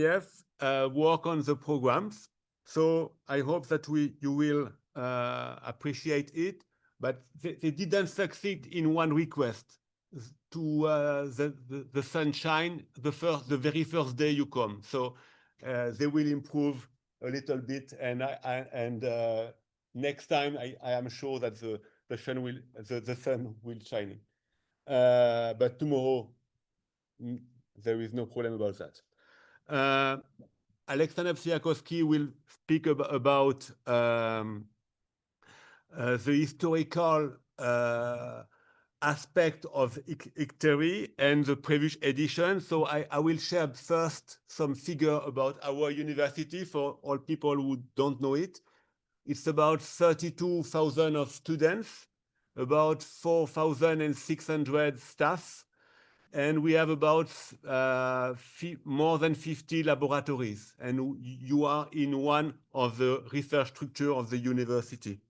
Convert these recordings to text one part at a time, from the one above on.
work on the programs. So I hope that you will appreciate it. But they didn't succeed in one request to the sunshine the very first day you come. So they will improve a little bit, and next time I am sure that the sun will shine. But tomorrow there is no problem about that. Oleksandr Spivakovsky will speak about the historical aspect of ICTERI and the previous edition. So I will share first some figure about our university for all people who don't know it. It's about 32,000 of students, about 4,600 staff, and we have about more than 50 laboratories. And you are in one of the research structure of the university.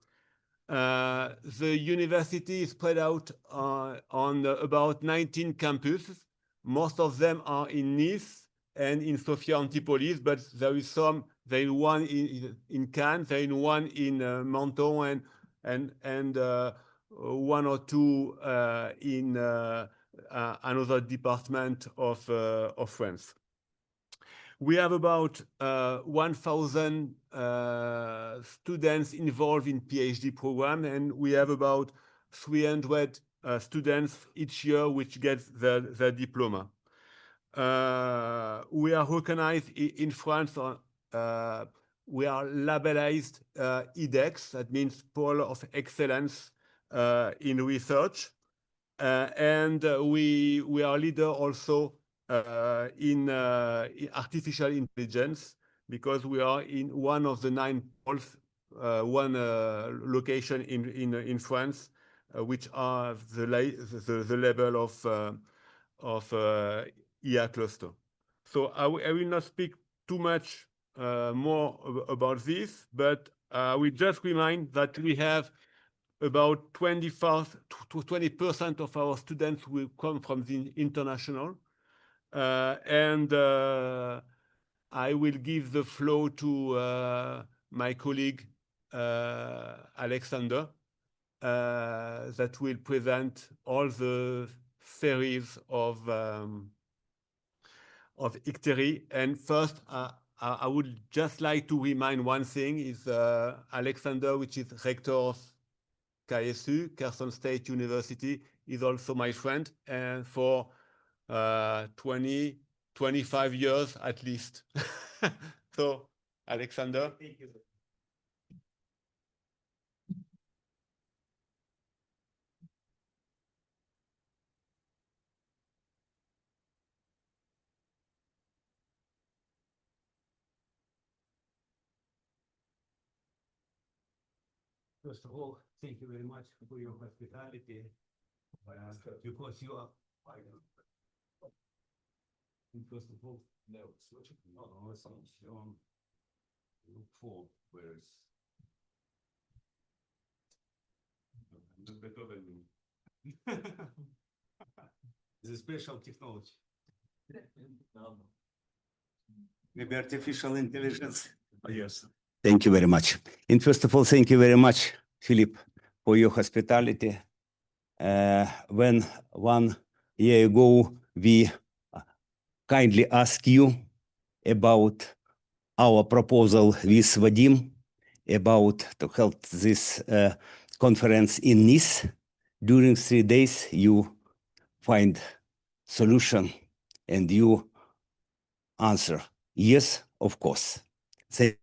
The university is spread out on about 19 campuses. Most of them are in Nice and in Sophia Antipolis, but there is one in Cannes, there is one in Menton, and one or two in another department of France. We have about 1,000 students involved in PhD program, and we have about 300 students each year which get the diploma. We are recognized in France. We are labelized IDEX, that means Pole of Excellence in Research. And we are leader also in artificial intelligence, because we are in one of the 9 poles, one location in France, which are the level of IA cluster. So I will not speak too much more about this, but we just remind that we have about 20% of our students will come from the international. And I will give the floor to my colleague, Oleksandr, that will present all the series of ICTERI. And first, I would just like to remind one thing is Oleksandr, which is rector of KSU, Kherson State University, is also my friend, and for 25 years at least. So, Oleksandr. Thank you. First of all, thank you very much for your hospitality, because you are. First of all, no, look for where is better than me. The special technology. Maybe artificial intelligence. Yes. Thank you very much. And first of all, thank you very much, Philippe, for your hospitality. When 1 year ago, we kindly asked you about our proposal with Vadim about to help this conference in Nice. During 3 days, you find solution and you answer, yes, of course. Thank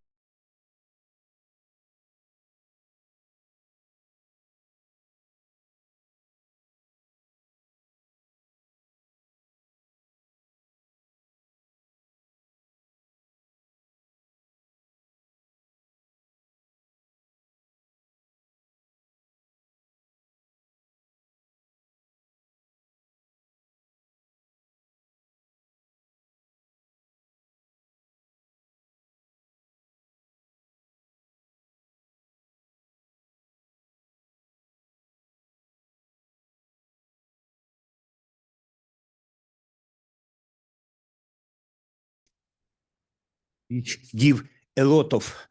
which give a lot of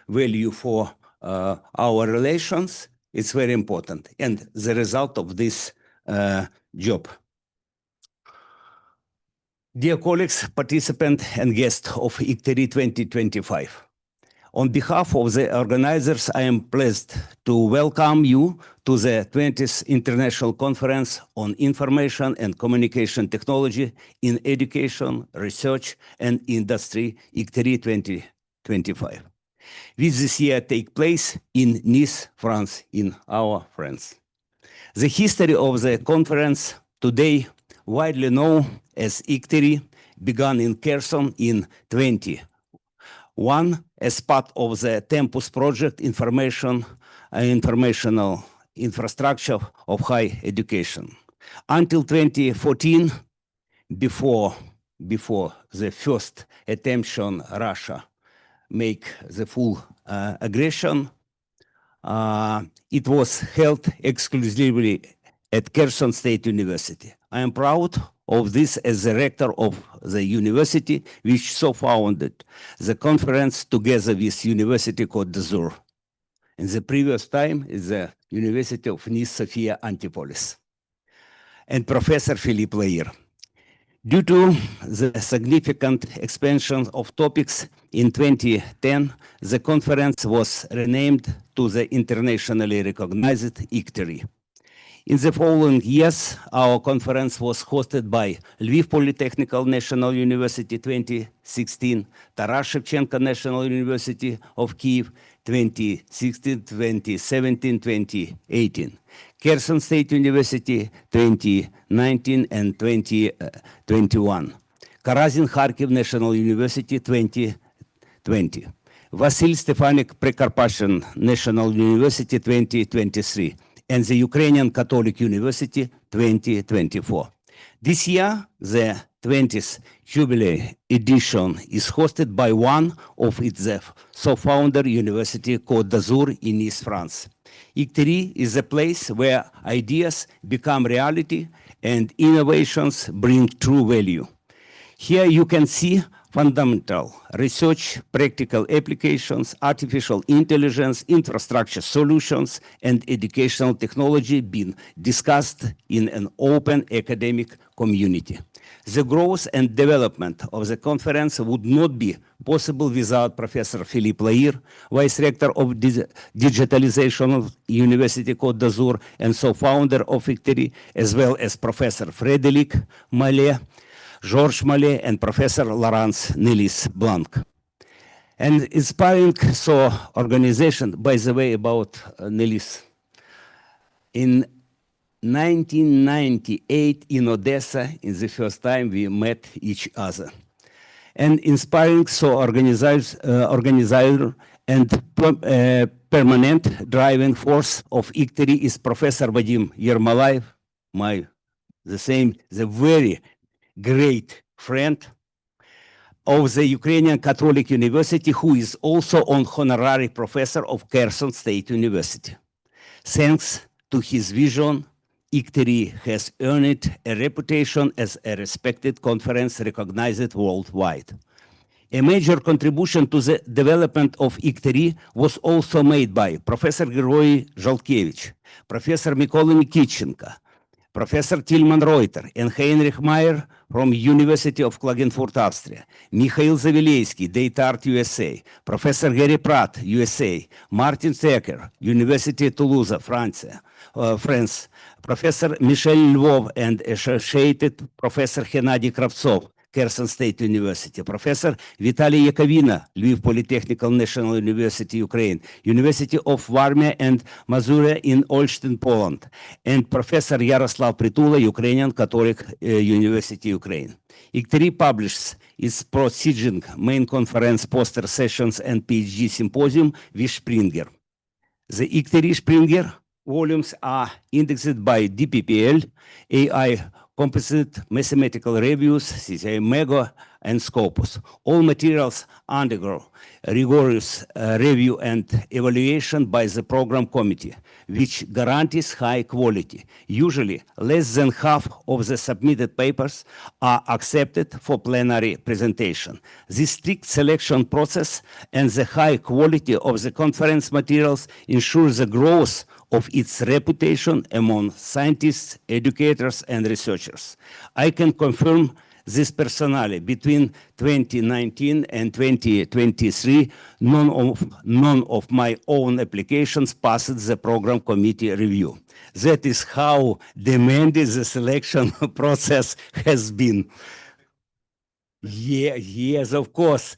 value for our relations. It's very important, and the result of this job. Dear colleagues, participants, and guests of ICTERI 2025, on behalf of the organizers, I am pleased to welcome you to the 20th International Conference on Information and Communication Technology in Education, Research, and Industry, ICTERI 2025. Which this year take place in Nice, France, in our France. The history of the conference today, widely known as ICTERI, began in Kherson in 2021 as part of the Tempus project informational infrastructure of higher education. Until 2014, before the first attempt on Russia make the full aggression, it was held exclusively at Kherson State University. I am proud of this as the rector of the university, which so founded the conference together with University Côte d'Azur. In the previous time is the University of Nice Sophia Antipolis. And Professor Philippe Lahire. Due to the significant expansion of topics in 2010, the conference was renamed to the internationally recognized ICTERI. In the following years, our conference was hosted by Lviv Polytechnical National University 2016, Taras Shevchenko National University of Kyiv 2016, 2017, 2018, Kherson State University 2019 and 2021, Karazin Kharkiv National University 2020, Vasil Stefanik Prekarpathian National University 2023, and the Ukrainian Catholic University 2024. This year, the 20th Jubilee edition is hosted by one of its so-founder University Côte d'Azur in Nice, France. ICTERI is a place where ideas become reality and innovations bring true value. Here you can see fundamental research, practical applications, artificial intelligence, infrastructure solutions, and educational technology being discussed in an open academic community. The growth and development of the conference would not be possible without Professor Philippe Lahire, Vice Rector of Digitalization of University Côte d'Azur and so-founder of ICTERI, as well as Professor Frederic, Mallet, Georges Mallet, and Professor Laurence Nelis-Blanc. And inspiring organization, by the way, about Nelis. In 1998 in Odessa, in the first time we met each other. And inspiring organizer and permanent driving force of ICTERI is Professor Vadim Ermolayev, the very great friend of the Ukrainian Catholic University, who is also an honorary professor of Kherson State University. Thanks to his vision, ICTERI has earned a reputation as a respected conference recognized worldwide. A major contribution to the development of ICTERI was also made by Professor Grigoriy Zhalkevich, Professor Mykola Nikitchenko, Professor Tilman Reuter, and Heinrich Meyer from University of Klagenfurt, Austria, Mikhail Zavileyski, DataArt USA, Professor Gary Pratt, USA, Martin Stecker, University Toulouse, France, Professor Michel Lvov and Associated Professor Hennady Kravtsov, Kherson State University, Professor Vitaly Yakovina, Lviv Polytechnical National University, Ukraine, University of Varmia and Mazuria in Olsztyn, Poland, and Professor Yaroslav Pritula, Ukrainian Catholic University, Ukraine. ICTERI publishes its Proceedings main conference poster sessions and PhD symposium with Springer. The ICTERI Springer volumes are indexed by DPPL, AI Composite Mathematical Reviews, CCI Mega and Scopus. All materials undergo rigorous review and evaluation by the program committee, which guarantees high quality. Usually, less than half of the submitted papers are accepted for plenary presentation. This strict selection process and the high quality of the conference materials ensure the growth of its reputation among scientists, educators, and researchers. I can confirm this personally. Between 2019 and 2023, none of my own applications passed the program committee review. That is how demanding the selection process has been. Yeah, yes, of course.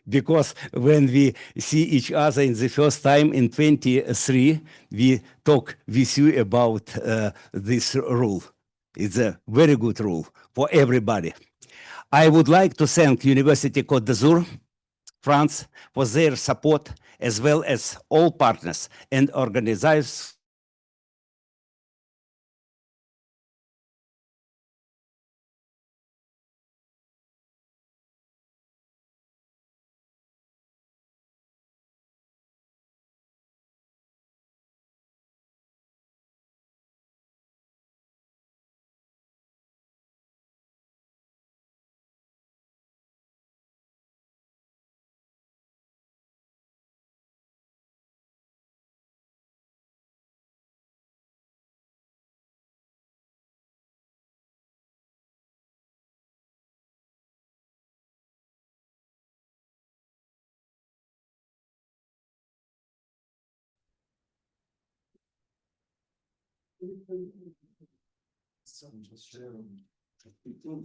Because when we see each other in the first time in 23, we talk with you about this rule. It's a very good rule for everybody. I would like to thank University Côte d'Azur, France, for their support, as well as all partners and organizers.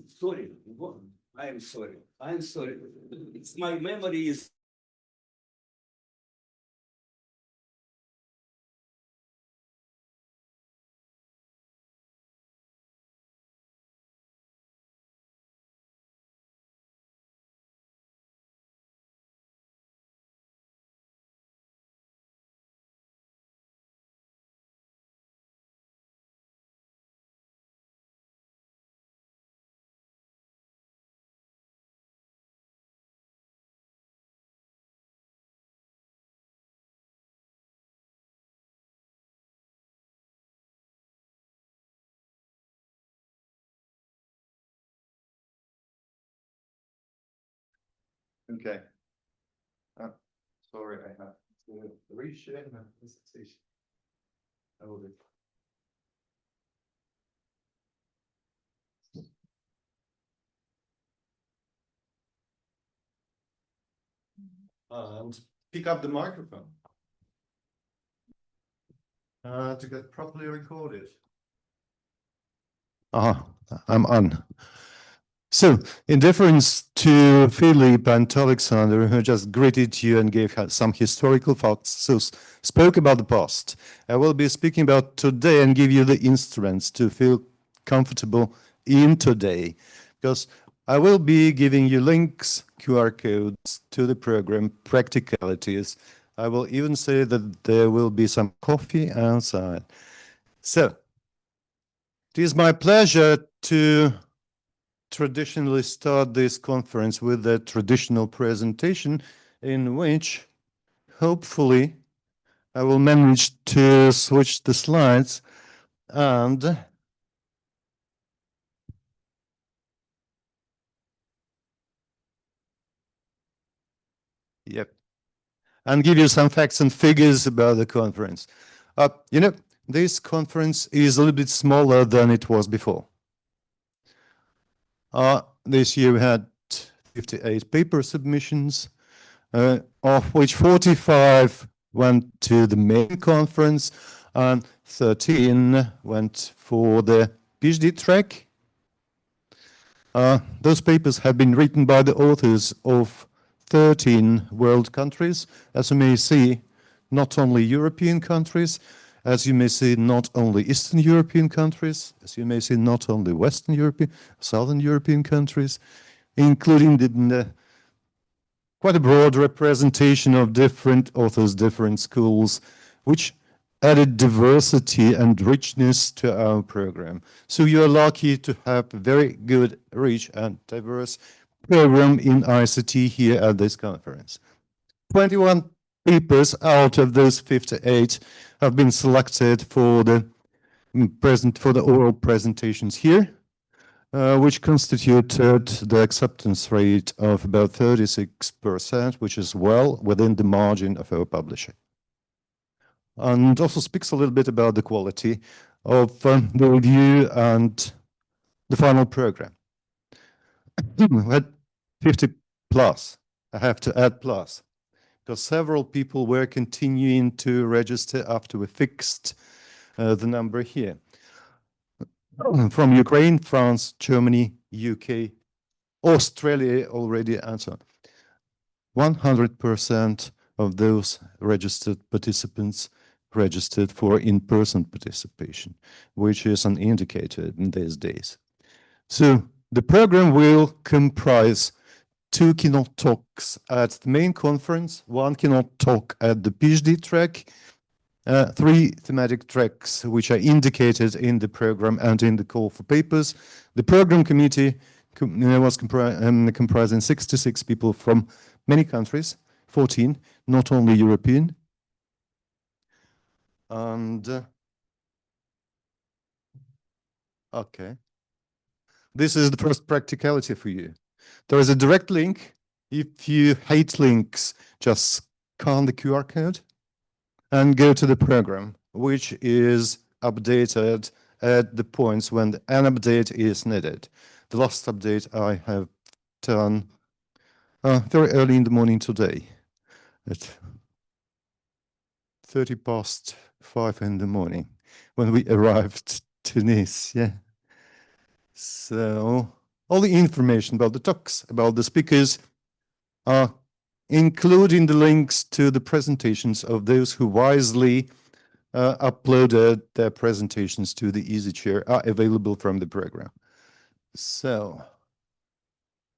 Sorry, I'm sorry. I'm sorry. It's my memory is. Okay. Sorry, I have to reshare my presentation. I will do. And pick up the microphone to get properly recorded. I'm on. So, in deference to Philippe and Oleksandr, who just greeted you and gave some historical facts, so spoke about the past, I will be speaking about today and give you the instruments to feel comfortable in today, because I will be giving you links, QR codes to the program, practicalities. I will even say that there will be some coffee outside. So, it is my pleasure to traditionally start this conference with a traditional presentation in which hopefully I will manage to switch the slides and give you some facts and figures about the conference. This conference is a little bit smaller than it was before. This year we had 58 paper submissions, of which 45 went to the main conference and 13 went for the PhD track. Those papers have been written by the authors of 13 world countries. As you may see, not only European countries, as you may see, not only Eastern European countries, as you may see, not only Western European, Southern European countries, including quite a broad representation of different authors, different schools, which added diversity and richness to our program. So you're lucky to have a very good, rich and diverse program in ICT here at this conference. 21 papers out of those 58 have been selected for the oral presentations here, which constituted the acceptance rate of about 36%, which is well within the margin of our publisher. And also speaks a little bit about the quality of the review and the final program. We had 50 plus. I have to add plus, because several people were continuing to register after we fixed the number here. From Ukraine, France, Germany, UK, Australia already, and so on. 100% of those registered participants registered for in-person participation, which is an indicator in these days. So the program will comprise 2 keynote talks at the main conference, 1 keynote talk at the PhD track, 3 thematic tracks which are indicated in the program and in the call for papers. The program committee was comprising 66 people from many countries, 14, not only European. And okay, this is the first practicality for you. There is a direct link. If you hate links, just scan the QR code and go to the program, which is updated at the points when an update is needed. The last update I have done very early in the morning today at 5:30 in the morning when we arrived to Nice. Yeah. So all the information about the talks, about the speakers, including the links to the presentations of those who wisely uploaded their presentations to the EasyChair, are available from the program. So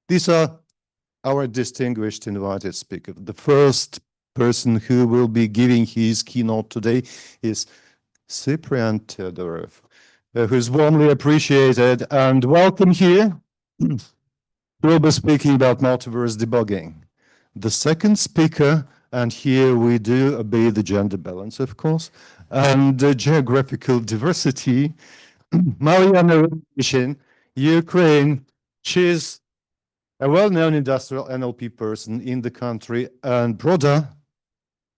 these are our distinguished invited speaker. The first person who will be giving his keynote today is Ciprian Teodorov, who is warmly appreciated and welcome here. We'll be speaking about multiverse debugging. The second speaker, and here we do obey the gender balance, of course, and geographical diversity, Mariana Ryshin, Ukraine. She's a well-known industrial NLP person in the country and broader,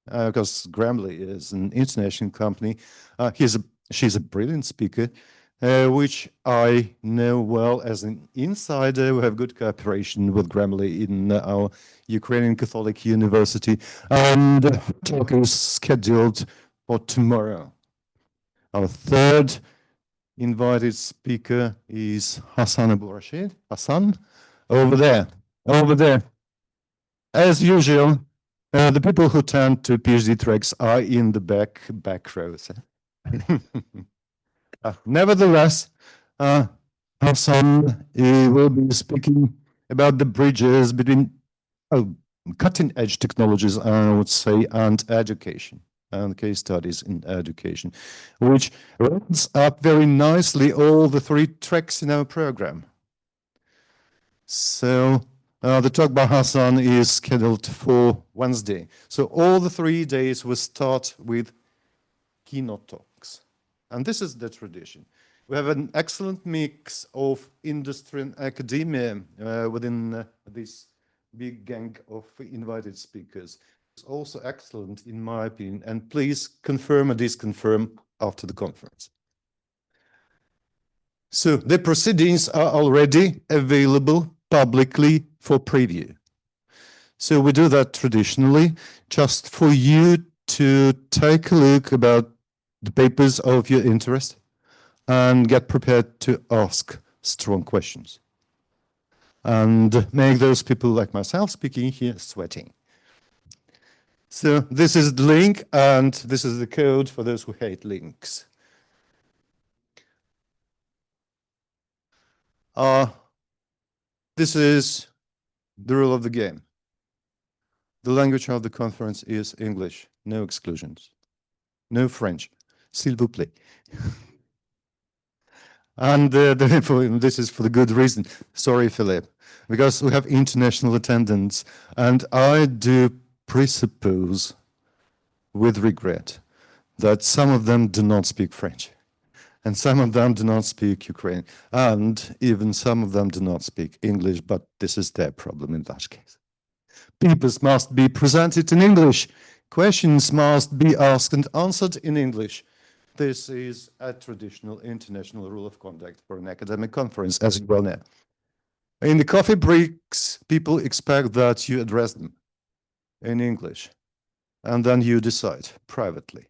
because Grammarly is an international company. She's a brilliant speaker, which I know well as an insider. We have good cooperation with Grammarly in our Ukrainian Catholic University, and the talk is scheduled for tomorrow. Our third invited speaker is Hassan Abu Rashid. Hassan, over there. As usual, the people who tend to PhD tracks are in the back rows. Nevertheless, Hassan will be speaking about the bridges between cutting-edge technologies, I would say, and education, and case studies in education, which runs up very nicely all the 3 tracks in our program. So the talk by Hassan is scheduled for Wednesday. So all the 3 days will start with keynote talks. And this is the tradition. We have an excellent mix of industry and academia within this big gang of invited speakers. It's also excellent, in my opinion, and please confirm or disconfirm after the conference. So the proceedings are already available publicly for preview. So we do that traditionally, just for you to take a look about the papers of your interest and get prepared to ask strong questions and make those people like myself speaking here sweating. So this is the link, and this is the code for those who hate links. This is the rule of the game. The language of the conference is English, no exclusions, no French. s'il vous plaît. And this is for the good reason. Sorry, Philippe, because we have international attendance, and I do presuppose, with regret, that some of them do not speak French, and some of them do not speak Ukrainian, and even some of them do not speak English, but this is their problem in that case. Papers must be presented in English. Questions must be asked and answered in English. This is a traditional international rule of conduct for an academic conference, as you well know. In the coffee breaks, people expect that you address them in English, and then you decide privately.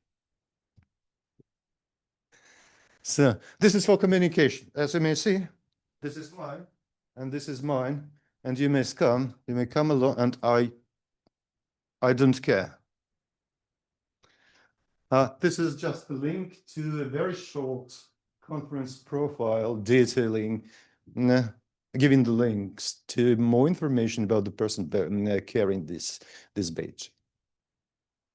So this is for communication. As you may see, this is mine, and this is mine, and you may come along, and I don't care. This is just a link to a very short conference profile detailing, giving the links to more information about the person carrying this badge.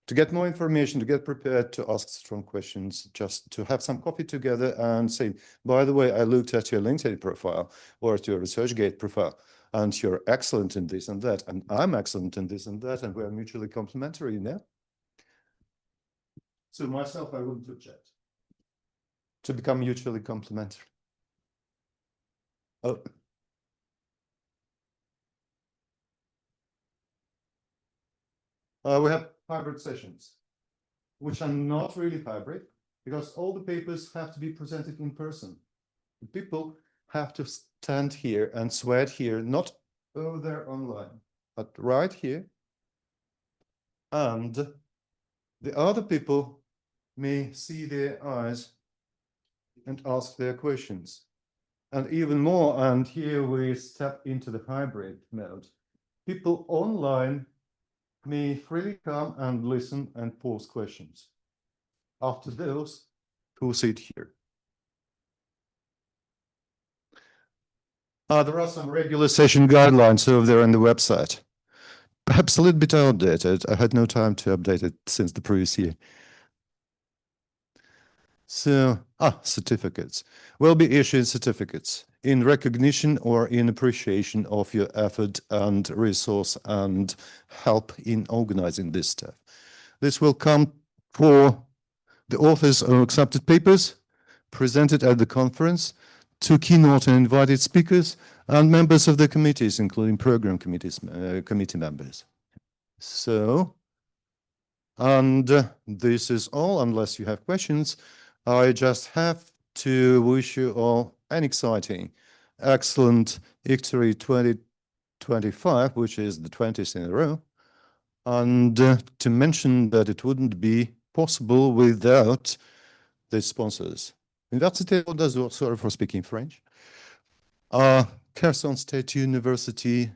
To get more information, to get prepared to ask strong questions, just to have some coffee together and say, by the way, I looked at your LinkedIn profile or at your ResearchGate profile, and you're excellent in this and that, and I'm excellent in this and that, and we're mutually complementary, you know? So myself, I wouldn't object to become mutually complementary. Oh. We have hybrid sessions, which are not really hybrid, because all the papers have to be presented in person. The people have to stand here and sweat here, not over there online, but right here. And the other people may see their eyes and ask their questions. And even more, and here we step into the hybrid mode. People online may freely come and listen and pose questions after those who sit here. There are some regular session guidelines over there on the website. Perhaps a little bit outdated. I had no time to update it since the previous year. So, certificates. Will be issued certificates in recognition or in appreciation of your effort and resource and help in organizing this stuff. This will come for the authors of accepted papers presented at the conference, to keynote and invited speakers, and members of the committees, including program committees, committee members. So, and this is all, unless you have questions. I just have to wish you all an exciting, excellent ICTERI 2025, which is the 20th in a row, and to mention that it wouldn't be possible without the sponsors. Université d'Azur, sorry for speaking French. Kherson State University,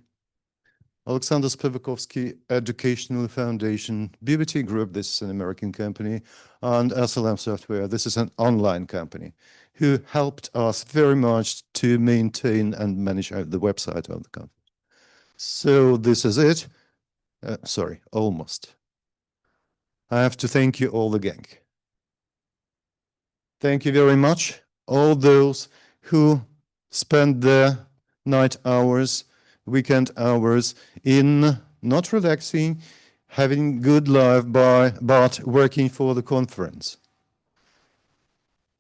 Oleksandr Spivakovsky Educational Foundation, BBT Group, this is an American company, and SLM Software, this is an online company, who helped us very much to maintain and manage the website of the company. So this is it. Sorry, almost. I have to thank you all, the gang. Thank you very much, all those who spend their night hours, weekend hours in not relaxing, having good life but working for the conference.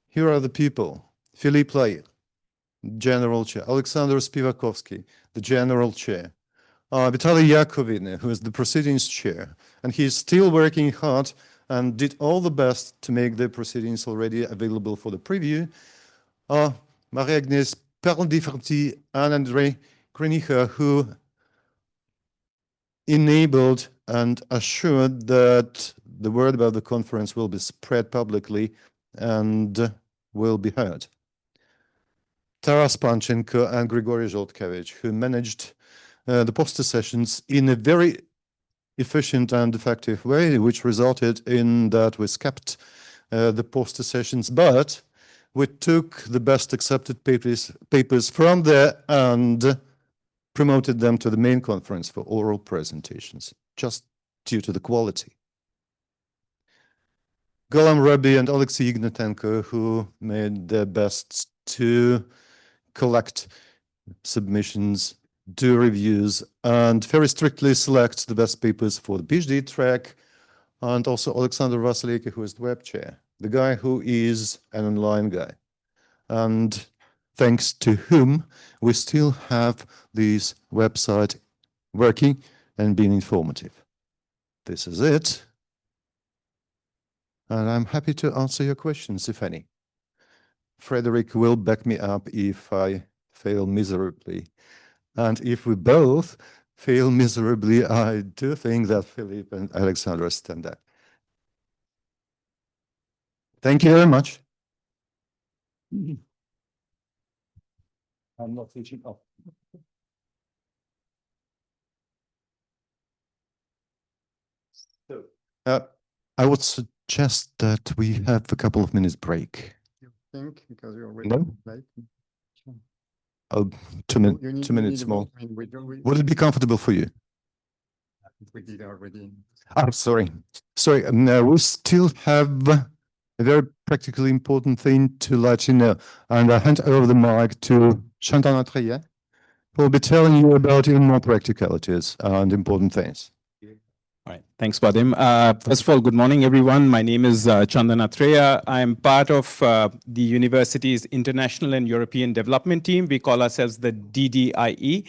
Here are the people: Philippe Lahire, General Chair; Oleksandr Spivakovsky, the General Chair; Vitaly Yakovine, who is the Proceedings Chair, and he's still working hard and did all the best to make the proceedings already available for the preview. Marie-Agnès Perle-Differty and Andrei Krenicher, who enabled and assured that the word about the conference will be spread publicly and will be heard. Taras Panchenko and Grigory Zholtkevich, who managed the poster sessions in a very efficient and effective way, which resulted in that we skipped the poster sessions, but we took the best accepted papers from there and promoted them to the main conference for oral presentations, just due to the quality. Golan Rabi and Alexei Ignatenko, who made their best to collect submissions, do reviews, and very strictly select the best papers for the PhD track, and also Oleksandr Vasilevsky, who is the web chair, the guy who is an online guy, and thanks to whom we still have this website working and being informative. This is it. And I'm happy to answer your questions, if any. Frederic will back me up if I fail miserably. And if we both fail miserably, I do think that Philippe and Alexandra stand up. Thank you very much. I'm not reaching up. So, I would suggest that we have a couple of minutes break. You think because you're already No? late? Oh, You need- 2 minutes need more. about- I mean, we Would it be comfortable for you? did already. I'm sorry. Sorry, no, we still have a very practically important thing to let you know. And I hand over the mic to Chantal Natrier, who will be telling you about even more practicalities and important things. All right. Thanks, Vadim. First of all, good morning, everyone. My name is Chandan Atreya. I'm part of the university's International and European Development Team. We call ourselves the DDIE.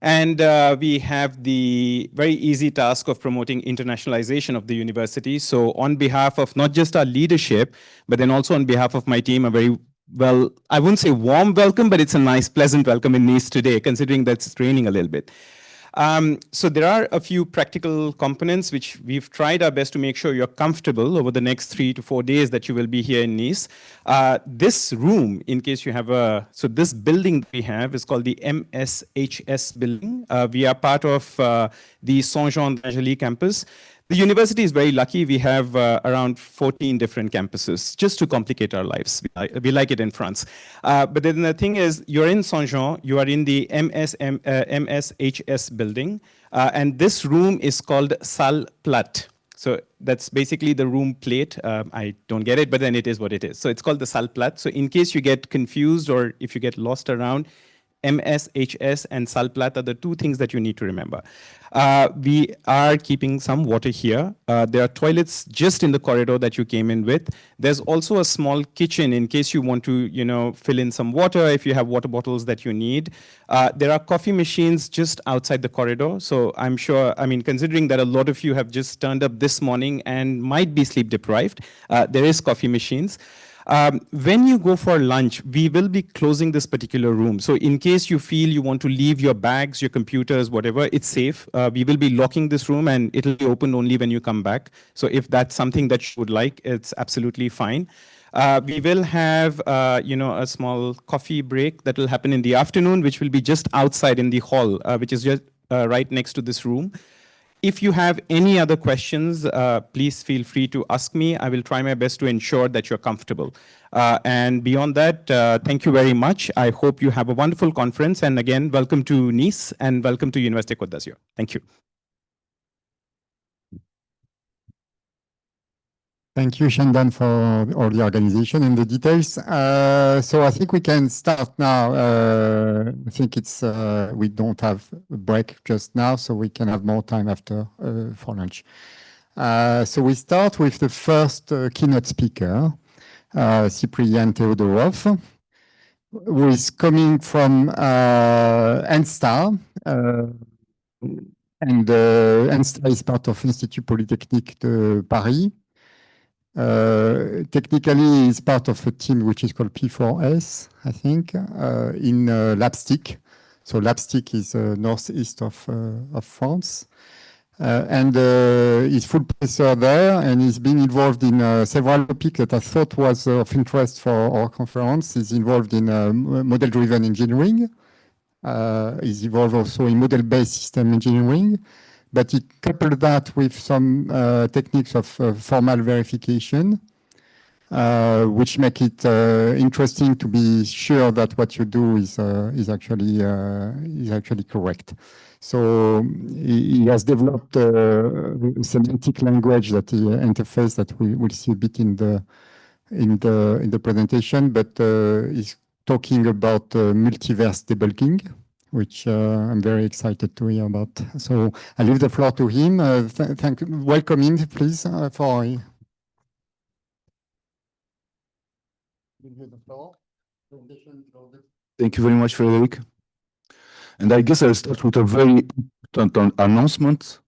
And we have the very easy task of promoting internationalization of the university. So on behalf of not just our leadership, but then also on behalf of my team, a very well, I wouldn't say warm welcome, but it's a nice, pleasant welcome in Nice today, considering that it's raining a little bit. So there are a few practical components which we've tried our best to make sure you're comfortable over the next 3 to 4 days that you will be here in Nice. This room, in case you have so this building we have is called the MSHS building. We are part of the Saint-Jean d'Angely campus. The university is very lucky. We have around 14 different campuses, just to complicate our lives. We like it in France. But then the thing is, you're in Saint-Jean, you are in the MSHS building, and this room is called Salle Plate. So that's basically the room plate. I don't get it, but then it is what it is. So it's called the Salle Plate. So in case you get confused or if you get lost around, MSHS and Salle Plate are the two things that you need to remember. We are keeping some water here. There are toilets just in the corridor that you came in with. There's also a small kitchen in case you want to, fill in some water if you have water bottles that you need. There are coffee machines just outside the corridor. So I'm sure, considering that a lot of you have just turned up this morning and might be sleep deprived, there is coffee machines. When you go for lunch, we will be closing this particular room. So in case you feel you want to leave your bags, your computers, whatever, it's safe. We will be locking this room and it'll be open only when you come back. So if that's something that you would like, it's absolutely fine. We will have, a small coffee break that will happen in the afternoon, which will be just outside in the hall, which is just right next to this room. If you have any other questions, please feel free to ask me. I will try my best to ensure that you're comfortable. And beyond that, thank you very much. I hope you have a wonderful conference. And again, welcome to Nice and welcome to Université Côte d'Azur. Thank you. Thank you, Shandan, for all the organization and the details. So I think we can start now. I think it's we don't have a break just now, so we can have more time after for lunch. So we start with the first keynote speaker, Ciprian Teodorov, who is coming from NSTAR. And NSTAR is part of Institut Polytechnique de Paris. Technically, it's part of a team which is called P4S, I think, in Leipzig. So Leipzig is northeast of France. And he's full professor there, and he's been involved in several topics that I thought was of interest for our conference. He's involved in model-driven engineering. He's involved also in model-based system engineering. But he coupled that with some techniques of formal verification, which make it interesting to be sure that what you do is actually correct. So he has developed a semantic language that he interface that we will see a bit in the presentation, but he's talking about multiverse debugging, which I'm very excited to hear about. So I leave the floor to him. Welcome him, please, for. Thank you very much, Frederic. And I guess I'll start with a very important announcement.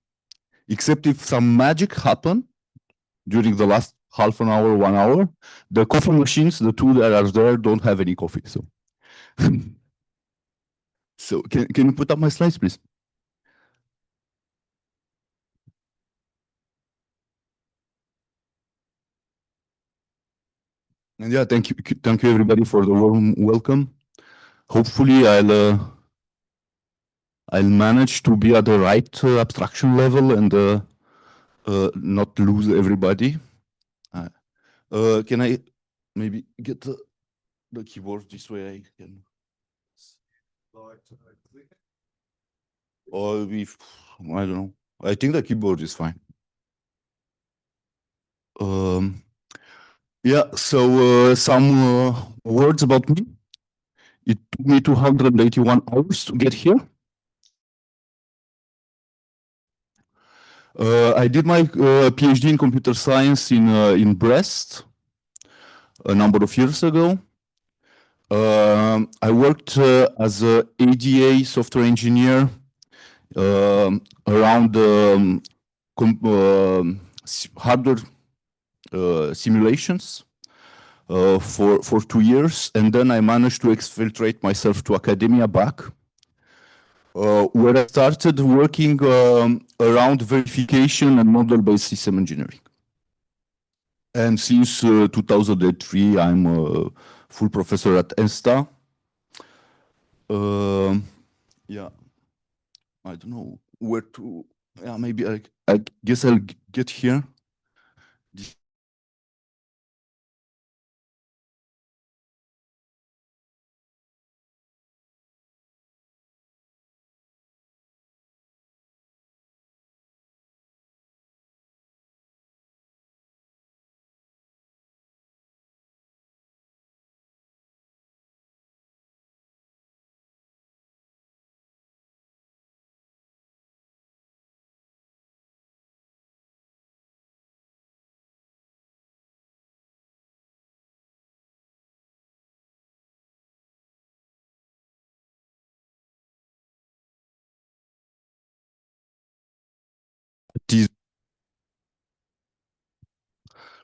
Except if some magic happened during the last half an hour, 1 hour, the coffee machines, the two that are there, don't have any coffee. So, so can you put up my slides, please? And yeah, thank you everybody for the warm welcome. Hopefully, I'll manage to be at the right abstraction level and not lose everybody. Can I maybe get the keyboard this way? I can. Or if I don't know. I think the keyboard is fine. Yeah. So some words about me. It took me 281 hours to get here. I did my PhD in computer science in Brest a number of years ago. I worked as an ADA software engineer around hardware simulations for 2 years, and then I managed to exfiltrate myself to academia back, where I started working around verification and model-based system engineering. And since 2003, I'm a full professor at ENSTA. Yeah, I don't know where to. Yeah, maybe I guess I'll get here. This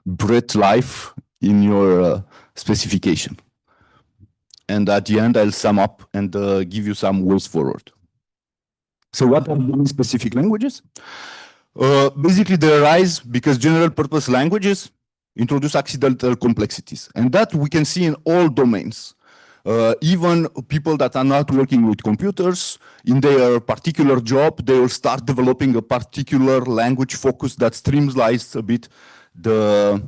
breath life in your specification. And at the end, I'll sum up and give you some ways forward. So what are domain-specific languages? Basically, they arise because general purpose languages introduce accidental complexities. And that we can see in all domains. Even people that are not working with computers, in their particular job, they will start developing a particular language focus that streamlines a bit the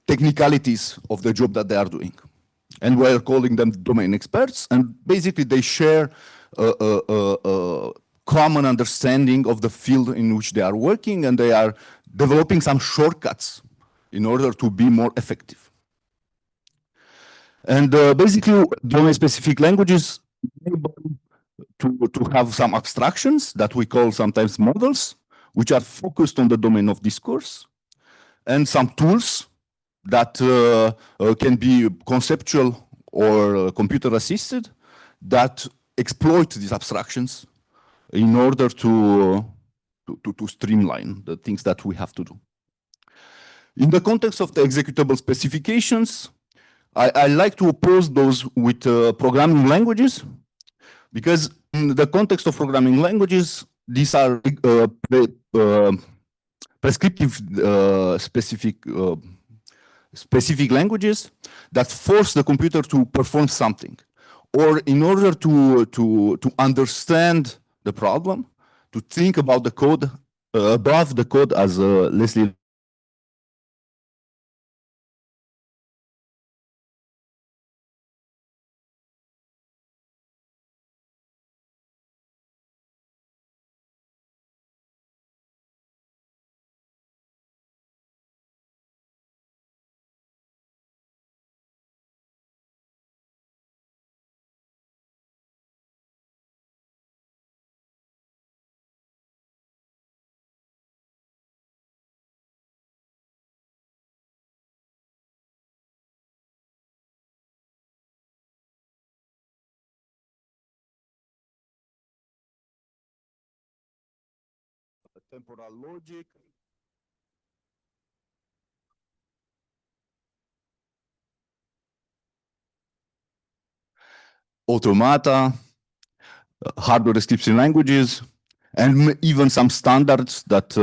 technicalities of the job that they are doing. And we're calling them domain experts. And basically, they share a common understanding of the field in which they are working, and they are developing some shortcuts in order to be more effective. And basically, domain-specific languages enable to have some abstractions that we call sometimes models, which are focused on the domain of discourse, and some tools that can be conceptual or computer-assisted that exploit these abstractions in order to streamline the things that we have to do. In the context of the executable specifications, I like to oppose those with programming languages, because in the context of programming languages, these are prescriptive specific languages that force the computer to perform something, or in order to understand the problem, to think about the code above the code, as Leslie temporal logic. Automata, hardware description languages, and even some standards that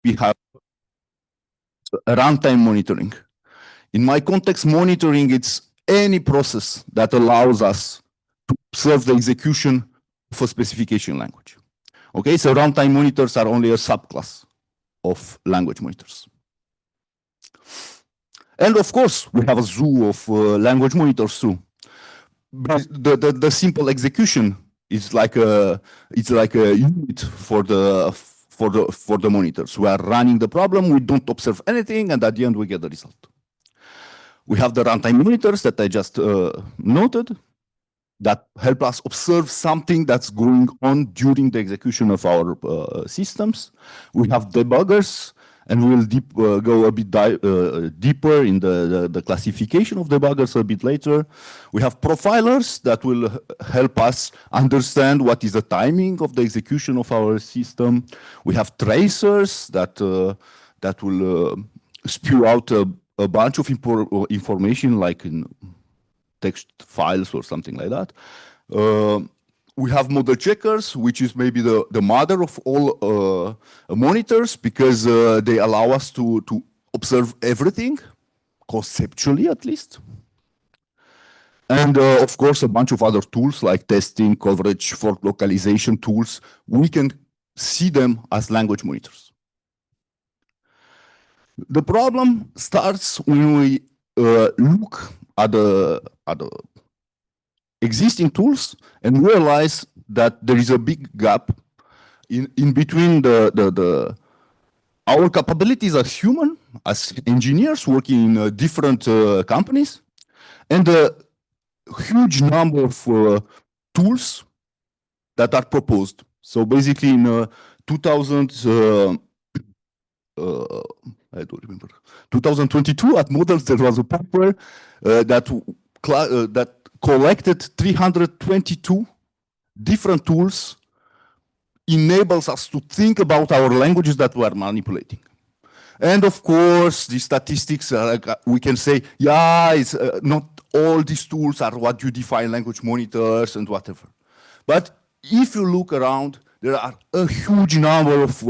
we have runtime monitoring. In my context, monitoring, it's any process that allows us to observe the execution of a specification language. Okay, so runtime monitors are only a subclass of language monitors. And of course, we have a zoo of language monitors too. But the simple execution is like a unit for the monitors. We are running the problem, we don't observe anything, and at the end we get the result. We have the runtime monitors that I just noted that help us observe something that's going on during the execution of our systems. We have debuggers, and we'll go a bit deeper in the classification of debuggers a bit later. We have profilers that will help us understand what is the timing of the execution of our system. We have tracers that will spew out a bunch of information, like in text files or something like that. We have model checkers, which is maybe the mother of all monitors, because they allow us to observe everything, conceptually at least. And of course, a bunch of other tools like testing, coverage, fork localization tools. We can see them as language monitors. The problem starts when we look at the existing tools and realize that there is a big gap in between our capabilities as human, as engineers working in different companies, and the huge number of tools that are proposed. So basically in I don't remember. 2022 at Models, there was a paper that collected 322 different tools, enables us to think about our languages that we are manipulating. And of course, the statistics, we can say, yeah, it's not all these tools are what you define language monitors and whatever. But if you look around, there are a huge number of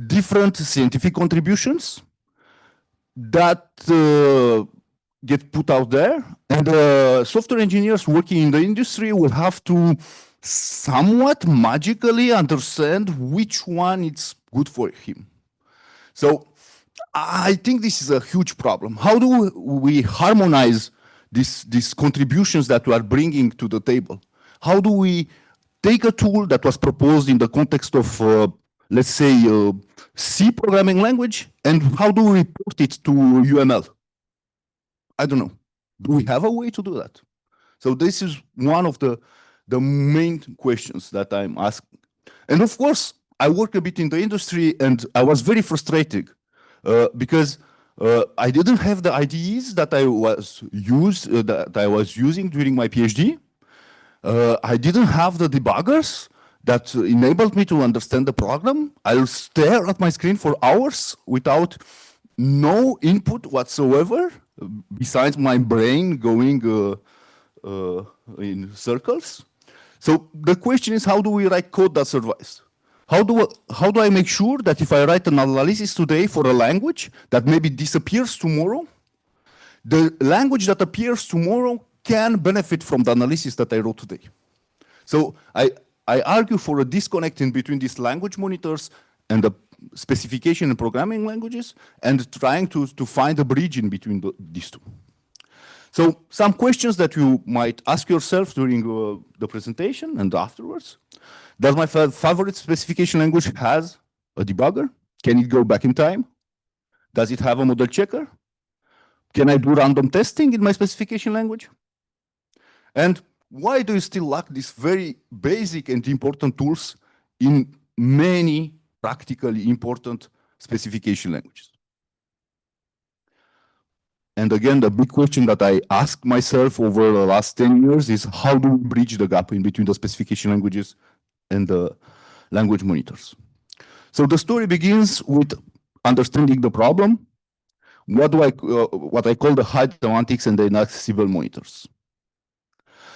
different scientific contributions that get put out there, and software engineers working in the industry will have to somewhat magically understand which one is good for him. So I think this is a huge problem. How do we harmonize these contributions that we are bringing to the table? How do we take a tool that was proposed in the context of, let's say, C programming language, and how do we report it to UML? I don't know. Do we have a way to do that? So this is one of the main questions that I'm asking. And of course, I work a bit in the industry, and I was very frustrated because I didn't have the IDEs that I was using during my PhD. I didn't have the debuggers that enabled me to understand the program. I'll stare at my screen for hours without no input whatsoever, besides my brain going in circles. So the question is, how do we write code that survives? How do I make sure that if I write an analysis today for a language that maybe disappears tomorrow, the language that appears tomorrow can benefit from the analysis that I wrote today? So I argue for a disconnect in between these language monitors and specification and programming languages and trying to find a bridge in between these two. So some questions that you might ask yourself during the presentation and afterwards. Does my favorite specification language has a debugger? Can it go back in time? Does it have a model checker? Can I do random testing in my specification language? And why do you still lack these very basic and important tools in many practically important specification languages? And again, the big question that I asked myself over the last 10 years is how do we bridge the gap in between the specification languages and the language monitors? So the story begins with understanding the problem. What I call the high semantics and the inaccessible monitors.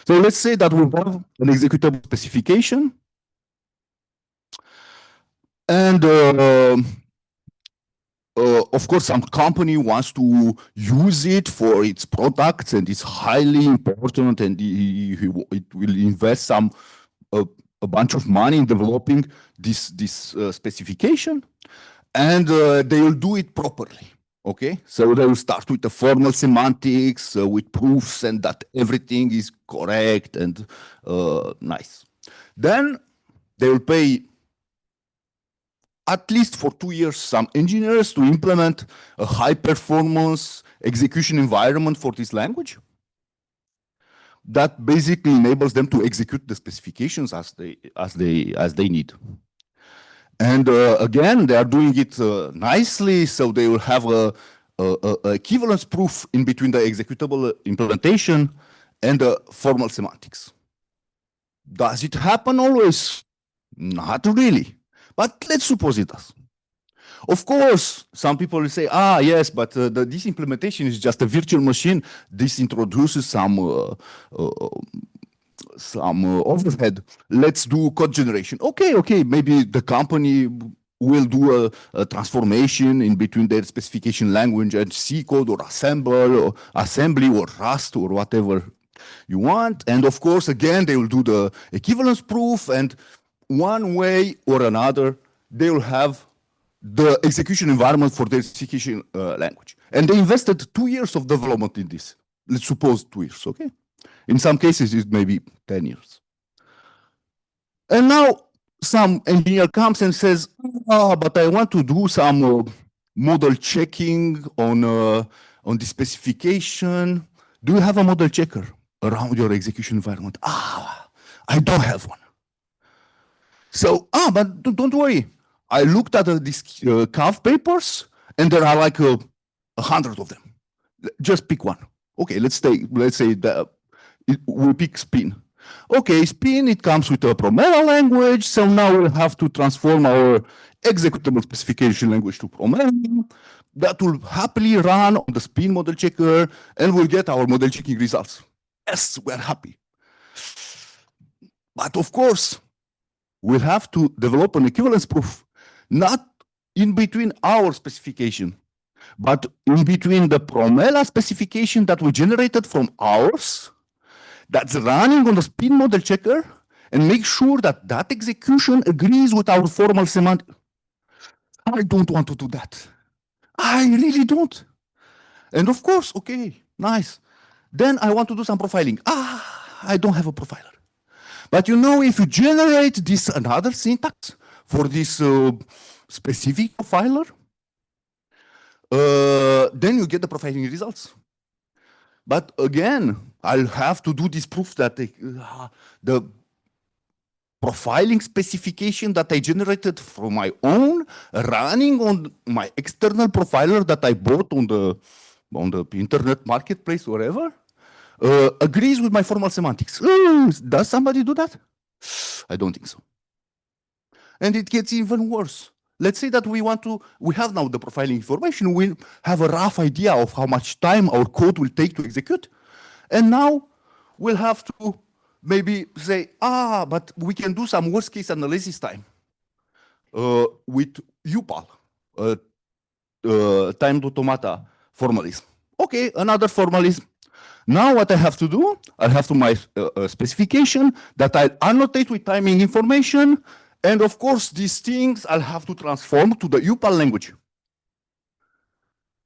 So let's say that we have an executable specification, and of course, some company wants to use it for its products, and it's highly important, and it will invest a bunch of money in developing this specification, and they will do it properly. Okay, so they will start with the formal semantics, with proofs, and that everything is correct and nice. Then they will pay at least for 2 years some engineers to implement a high-performance execution environment for this language that basically enables them to execute the specifications as they need. And again, they are doing it nicely, so they will have a equivalence proof in between the executable implementation and the formal semantics. Does it happen always? Not really, but let's suppose it does. Of course, some people will say, yes, but this implementation is just a virtual machine. This introduces some overhead. Let's do code generation. Okay, maybe the company will do a transformation in between their specification language and C code or assembly or Rust or whatever you want. And of course, again, they will do the equivalence proof, and one way or another, they will have the execution environment for their specification language. And they invested 2 years of development in this. Let's suppose 2 years, okay? In some cases, it may be 10 years. And now some engineer comes and says, but I want to do some model checking on the specification. Do you have a model checker around your execution environment? I don't have one. So, but don't worry. I looked at these CAV papers, and there are like 100 of them. Just pick one. Okay, let's say that we pick Spin. Okay, Spin, it comes with a Promera language, so now we'll have to transform our executable specification language to Promera. That will happily run on the Spin model checker, and we'll get our model checking results. Yes, we're happy. But of course, we'll have to develop an equivalence proof, not in between our specification, but in between the Promera specification that we generated from ours, that's running on the Spin model checker, and make sure that that execution agrees with our formal semantic. I don't want to do that. I really don't. And of course, okay, nice. Then I want to do some profiling. I don't have a profiler. But you know, if you generate this another syntax for this specific profiler, then you get the profiling results. But again, I'll have to do this proof that the profiling specification that I generated from my own, running on my external profiler that I bought on the internet marketplace, wherever, agrees with my formal semantics. Does somebody do that? I don't think so. And it gets even worse. Let's say that we have now the profiling information, we have a rough idea of how much time our code will take to execute. And now we'll have to maybe say, but we can do some worst case analysis time with UPAL, timed automata formalism. Okay, another formalism. Now what I have to do, I have to my specification that I annotate with timing information, And of course, these things I'll have to transform to the UPAL language.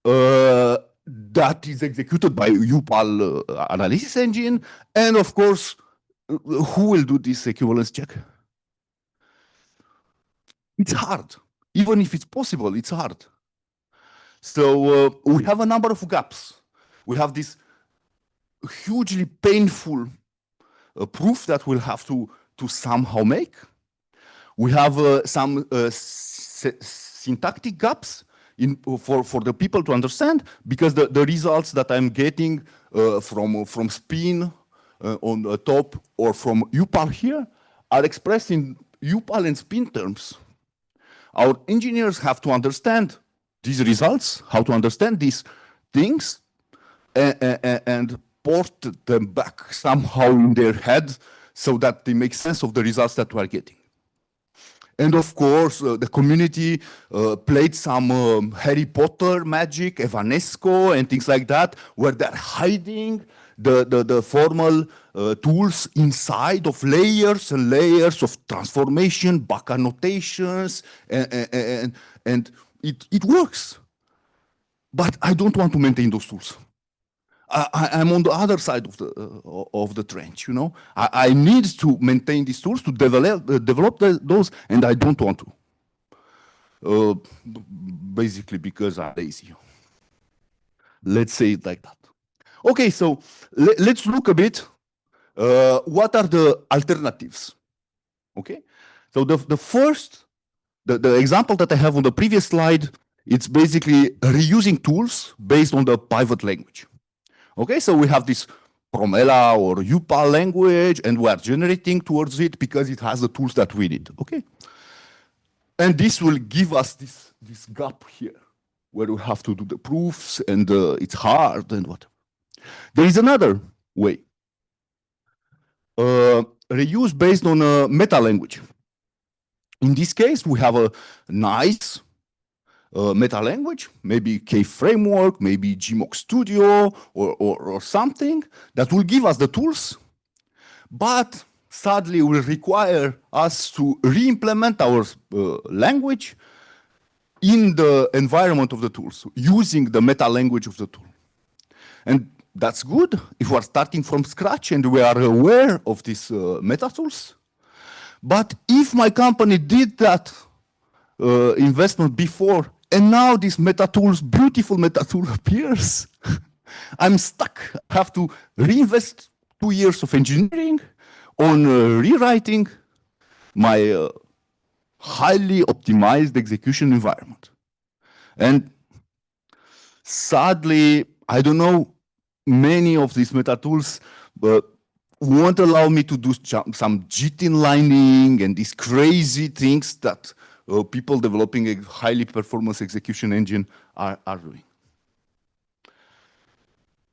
That is executed by UPAL analysis engine. And of course, who will do this equivalence check? It's hard. Even if it's possible, it's hard. So we have a number of gaps. We have this hugely painful proof that we'll have to somehow make. We have some syntactic gaps for the people to understand, because the results that I'm getting from spin on the top or from UPAL here are expressed in UPAL and spin terms. Our engineers have to understand these results, how to understand these things, and port them back somehow in their head so that they make sense of the results that we are getting. And of course, the community played some Harry Potter magic, Evanesco, and things like that, where they're hiding the formal tools inside of layers and layers of transformation, back annotations, and it works. But I don't want to maintain those tools. I'm on the other side of the trench, you know. I need to maintain these tools, to develop those, and I don't want to. Basically because I'm lazy. Let's say it like that. Okay, so let's look a bit. What are the alternatives? Okay, so the first, the example that I have on the previous slide, it's basically reusing tools based on the pivot language. Okay, so we have this Promela or UPAL language, and we are generating towards it because it has the tools that we need. Okay, and this will give us this gap here, where we have to do the proofs, and it's hard and whatever. There is another way. Reuse based on a meta language. In this case, we have a nice meta language, maybe K framework, maybe Gmok Studio, or something that will give us the tools, but sadly will require us to re-implement our language in the environment of the tools, using the meta language of the tool. And that's good if we're starting from scratch and we are aware of these meta tools. But if my company did that investment before, and now this meta tools, beautiful meta tool appears, I'm stuck. I have to reinvest 2 years of engineering on rewriting my highly optimized execution environment. And sadly, I don't know, many of these meta tools won't allow me to do some JIT inlining and these crazy things that people developing a highly performance execution engine are doing.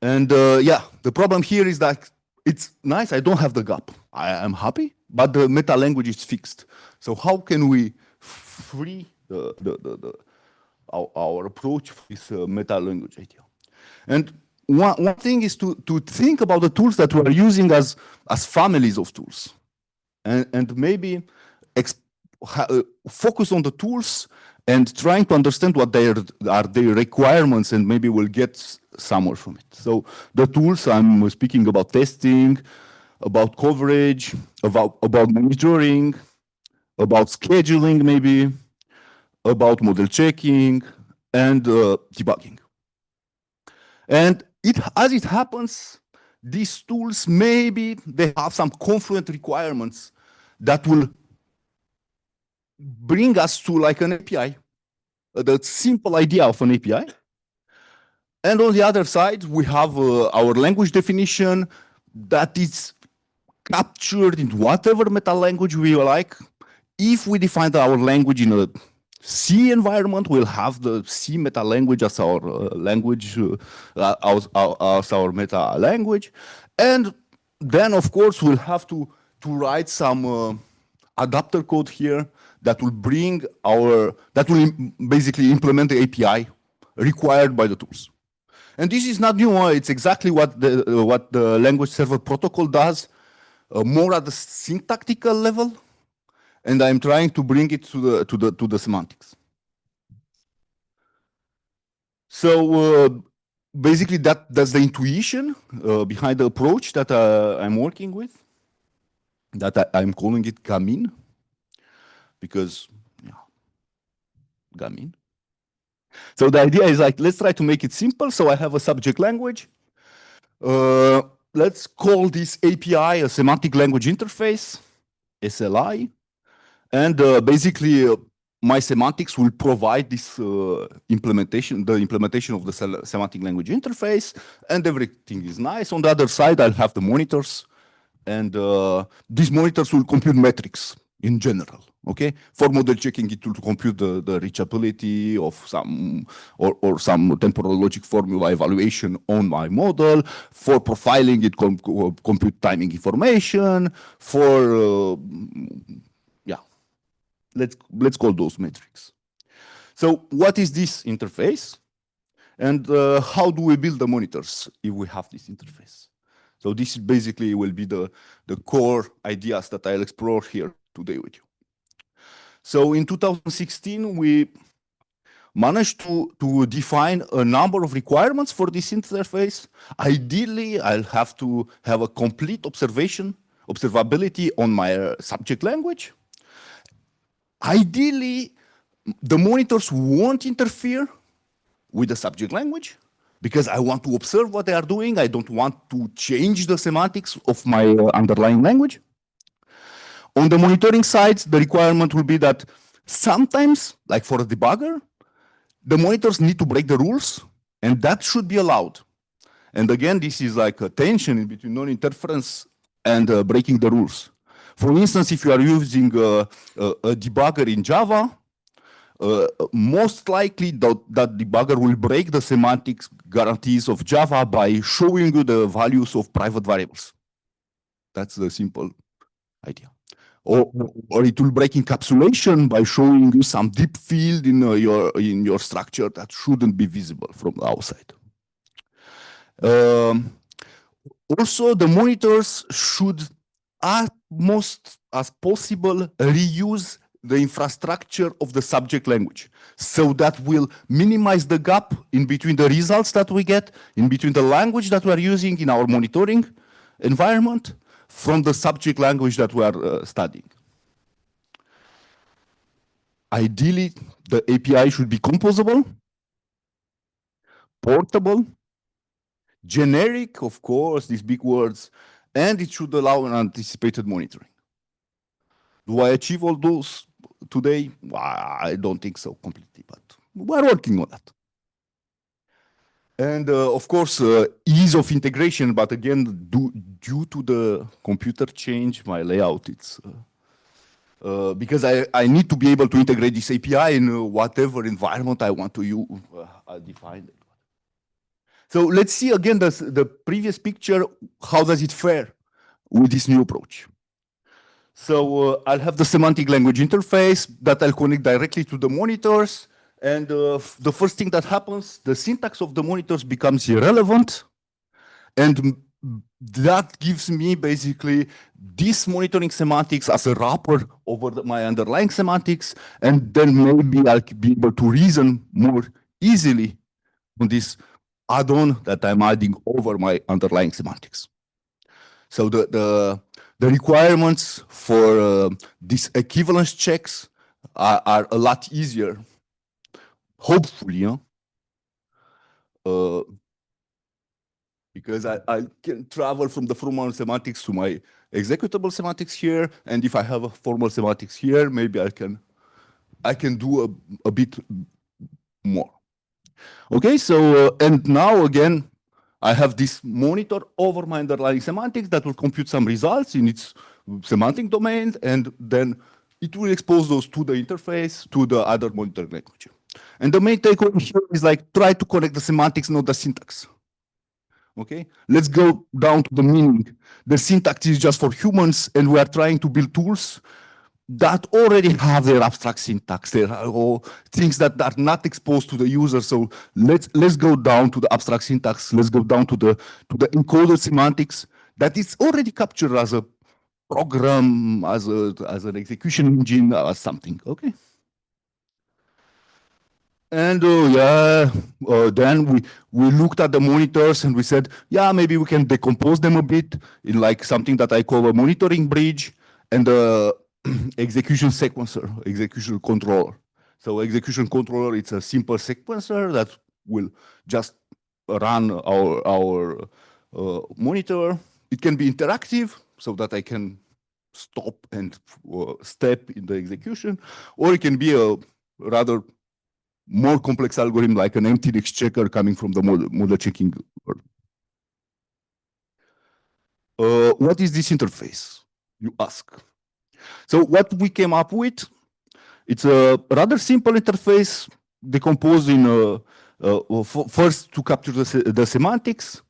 And yeah, the problem here is that it's nice, I don't have the gap. I am happy, but the meta language is fixed. So how can we free our approach for this meta language idea? And one thing is to think about the tools that we are using as families of tools, and maybe focus on the tools and trying to understand what are their requirements, and maybe we'll get somewhere from it. So the tools, I'm speaking about testing, about coverage, about monitoring, about scheduling maybe, about model checking, and debugging. And as it happens, these tools, maybe they have some confluent requirements that will bring us to like an API, the simple idea of an API. And on the other side, we have our language definition that is captured in whatever meta language we like. If we define our language in a C environment, we'll have the C meta language as our language, as our meta language. And then, of course, we'll have to write some adapter code here that will bring that will basically implement the API required by the tools. And this is not new. It's exactly what the language server protocol does, more at the syntactical level. and I'm trying to bring it to the semantics. So basically, that's the intuition behind the approach that I'm working with. That I'm calling it Gamin, because yeah, Gamin. So the idea is like, let's try to make it simple. So I have a subject language. Let's call this API a semantic language interface, SLI. And basically, my semantics will provide this implementation, the implementation of the semantic language interface, and everything is nice. On the other side, I'll have the monitors, and these monitors will compute metrics in general. Okay, for model checking, it will compute the reachability of some or some temporal logic formula evaluation on my model. For profiling, it compute timing information. For yeah, let's call those metrics. So what is this interface, and how do we build the monitors if we have this interface? So this basically will be the core ideas that I'll explore here today with you. So in 2016, we managed to define a number of requirements for this interface. Ideally, I'll have to have a complete observability on my subject language. Ideally, the monitors won't interfere with the subject language, because I want to observe what they are doing. I don't want to change the semantics of my underlying language. On the monitoring side, the requirement will be that sometimes, like for a debugger, the monitors need to break the rules, and that should be allowed. And again, this is like a tension between non-interference and breaking the rules. For instance, if you are using a debugger in Java, most likely that debugger will break the semantics guarantees of Java by showing you the values of private variables. That's the simple idea. Or it will break encapsulation by showing you some deep field in your structure that shouldn't be visible from the outside. Also, the monitors should, as most as possible, reuse the infrastructure of the subject language. So that will minimize the gap in between the results that we get, in between the language that we are using in our monitoring environment, from the subject language that we are studying. Ideally, the API should be composable, portable, generic, of course, these big words, and it should allow an anticipated monitoring. Do I achieve all those today? I don't think so completely, but we're working on that. And of course, ease of integration, but again, due to the computer change, my layout, it's because I need to be able to integrate this API in whatever environment I want to use, define it. So let's see again the previous picture. How does it fare with this new approach? So I'll have the semantic language interface that I'll connect directly to the monitors. And the first thing that happens, the syntax of the monitors becomes irrelevant. And that gives me basically this monitoring semantics as a wrapper over my underlying semantics. And then maybe I'll be able to reason more easily on this add-on that I'm adding over my underlying semantics. So the requirements for these equivalence checks are a lot easier. Hopefully, because I can travel from the formal semantics to my executable semantics here, and if I have a formal semantics here, maybe I can do a bit more. Okay, so and now again, I have this monitor over my underlying semantics that will compute some results in its semantic domain, and then it will expose those to the interface, to the other monitoring language. And the main takeaway here is like, try to connect the semantics, not the syntax. Okay, let's go down to the meaning. The syntax is just for humans, and we are trying to build tools that already have their abstract syntax. There are all things that are not exposed to the user. So let's go down to the abstract syntax. Let's go down to the encoded semantics that is already captured as a program as an execution engine or something. Okay. And then we looked at the monitors and we said, yeah, maybe we can decompose them a bit in like something that I call a monitoring bridge and the execution sequencer, execution controller. So execution controller, it's a simple sequencer that will just run our monitor. It can be interactive so that I can stop and step in the execution, or it can be a rather more complex algorithm like an empty exchequer coming from the model checking world. What is this interface, you ask? So what we came up with, it's a rather simple interface decomposed in first to capture the semantics.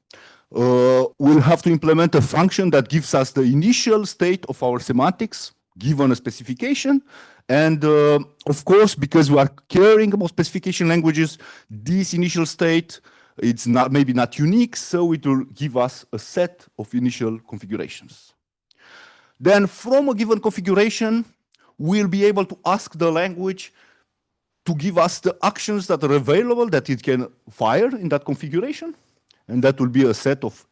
We'll have to implement a function that gives us the initial state of our semantics given a specification. And of course, because we are caring about specification languages, this initial state, it's not maybe not unique, so it will give us a set of initial configurations. Then from a given configuration, we'll be able to ask the language to give us the actions that are available that it can fire in that configuration. And that will be a set of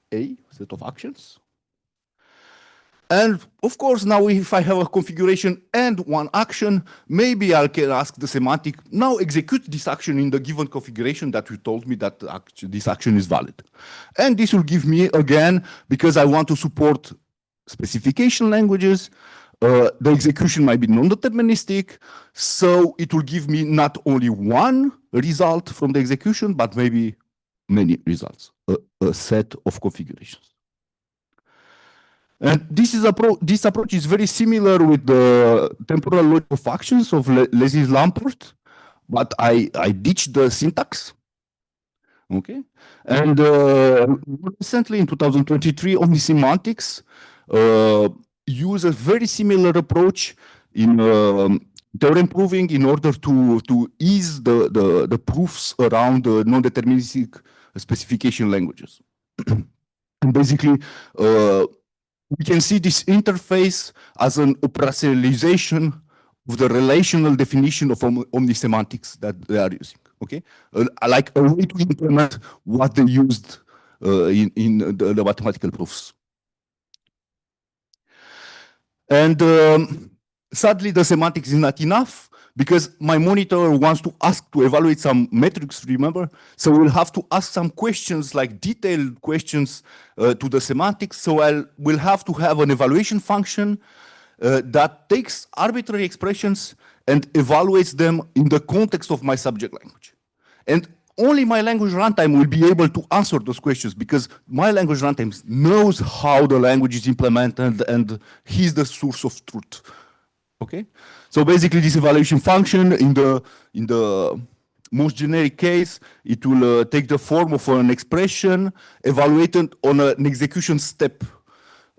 actions. And of course, now if I have a configuration and one action, maybe I can ask the semantic, now execute this action in the given configuration that you told me that this action is valid. And this will give me, again, because I want to support specification languages, the execution might be non-deterministic, so it will give me not only one result from the execution, but maybe many results, a set of configurations. And this approach is very similar with the temporal logic of actions of Leslie Lamport, but I ditched the syntax. Okay, and recently in 2023, OmniSemantics use a very similar approach in theorem proving in order to ease the proofs around the non-deterministic specification languages. And basically, we can see this interface as an operationalization of the relational definition of omnisemantics that they are using. Okay, like a way to implement what they used in the mathematical proofs. And sadly, the semantics is not enough because my monitor wants to ask to evaluate some metrics, remember? So we'll have to ask some questions, like detailed questions to the semantics. So we'll have to have an evaluation function that takes arbitrary expressions and evaluates them in the context of my subject language. And only my language runtime will be able to answer those questions because my language runtime knows how the language is implemented and he's the source of truth. Okay, so basically this evaluation function in the most generic case, it will take the form of an expression evaluated on an execution step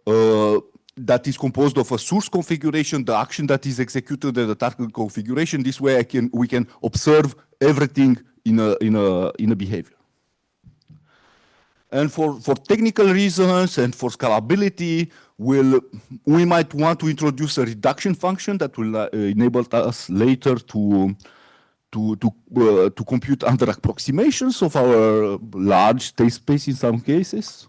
that is composed of a source configuration, the action that is executed, and the target configuration. This way we can observe everything in a behavior. And for technical reasons and for scalability, we might want to introduce a reduction function that will enable us later to compute under approximations of our large state space in some cases,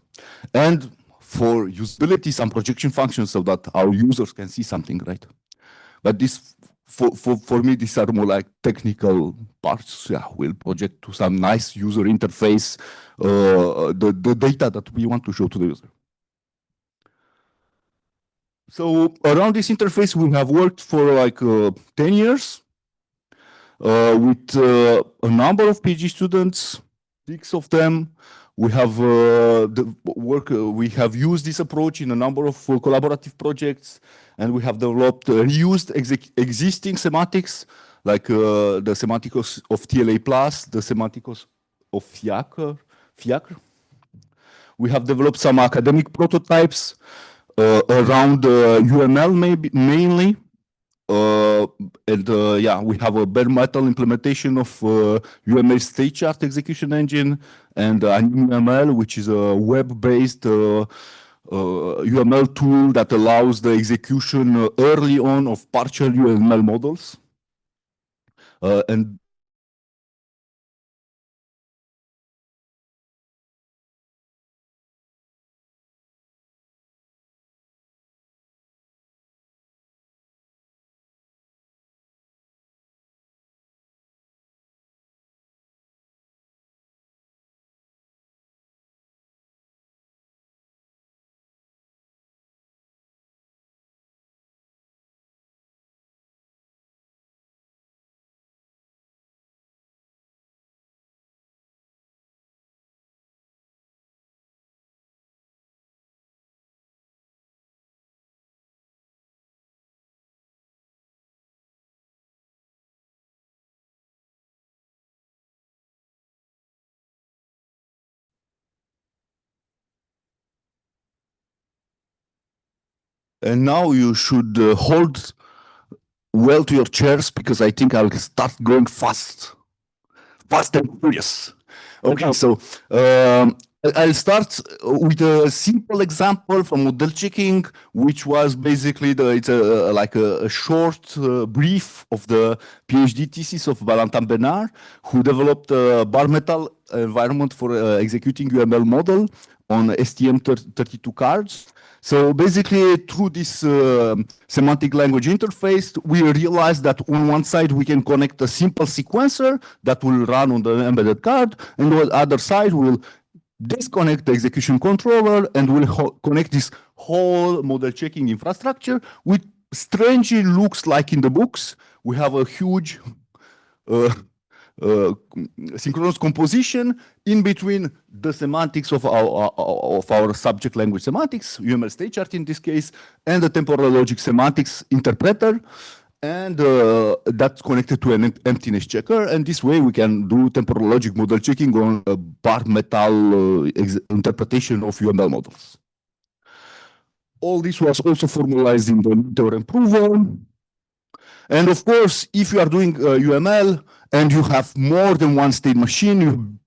and for usability, some projection functions so that our users can see something, right? But this, for me, these are more like technical parts. Yeah, we'll project to some nice user interface the data that we want to show to the user. So around this interface, we have worked for like 10 years with a number of PhD students, 6 of them. We have we have used this approach in a number of collaborative projects, and we have developed reused existing semantics, like the semantics of TLA+, the semantics of Fiacre. We have developed some academic prototypes around UML mainly. Yeah, we have a bare metal implementation of UML state chart execution engine and UML, which is a web-based UML tool that allows the execution early on of partial UML models. And now you should hold well to your chairs because I think I'll start going fast and furious. Okay, so I'll start with a simple example from model checking, which was basically it's like a short brief of the PhD thesis of Valentin Benard, who developed a bare metal environment for executing UML model on STM32 cards. So basically, through this semantic language interface, we realized that on one side, we can connect a simple sequencer that will run on the embedded card, and on the other side, we'll disconnect the execution controller and we'll connect this whole model checking infrastructure, which strangely looks like in the books. We have a huge synchronous composition in between the semantics of our subject language semantics, UML state chart in this case, and the temporal logic semantics interpreter. And that's connected to an emptiness checker. And this way we can do temporal logic model checking on a bare metal interpretation of UML models. All this was also formalized in the theorem prover. And of course, if you are doing UML and you have more than one state machine, you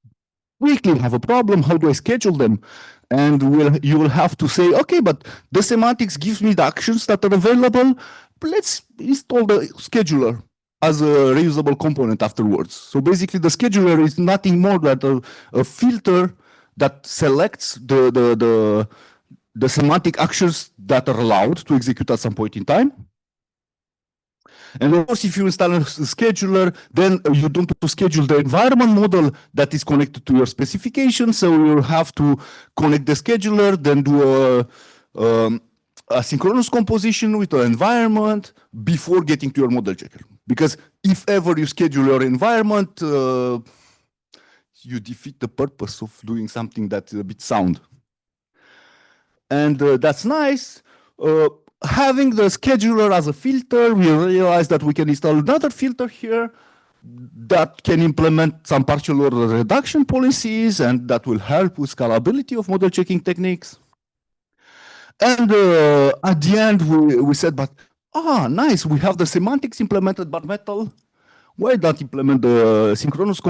quickly have a problem. How do I schedule them? And you will have to say, okay, but the semantics gives me the actions that are available. Let's install the scheduler as a reusable component afterwards. So basically, the scheduler is nothing more than a filter that selects the semantic actions that are allowed to execute at some point in time. And of course, if you install a scheduler, then you don't have to schedule the environment model that is connected to your specification. So you'll have to connect the scheduler, then do a synchronous composition with the environment before getting to your model checker. Because if ever you schedule your environment, you defeat the purpose of doing something that's a bit sound. And that's nice. Having the scheduler as a filter, we realized that we can install another filter here that can implement some partial order reduction policies, and that will help with scalability of model checking techniques. And at the end, we said, but nice, we have the semantics implemented bare metal. Why not implement the synchronous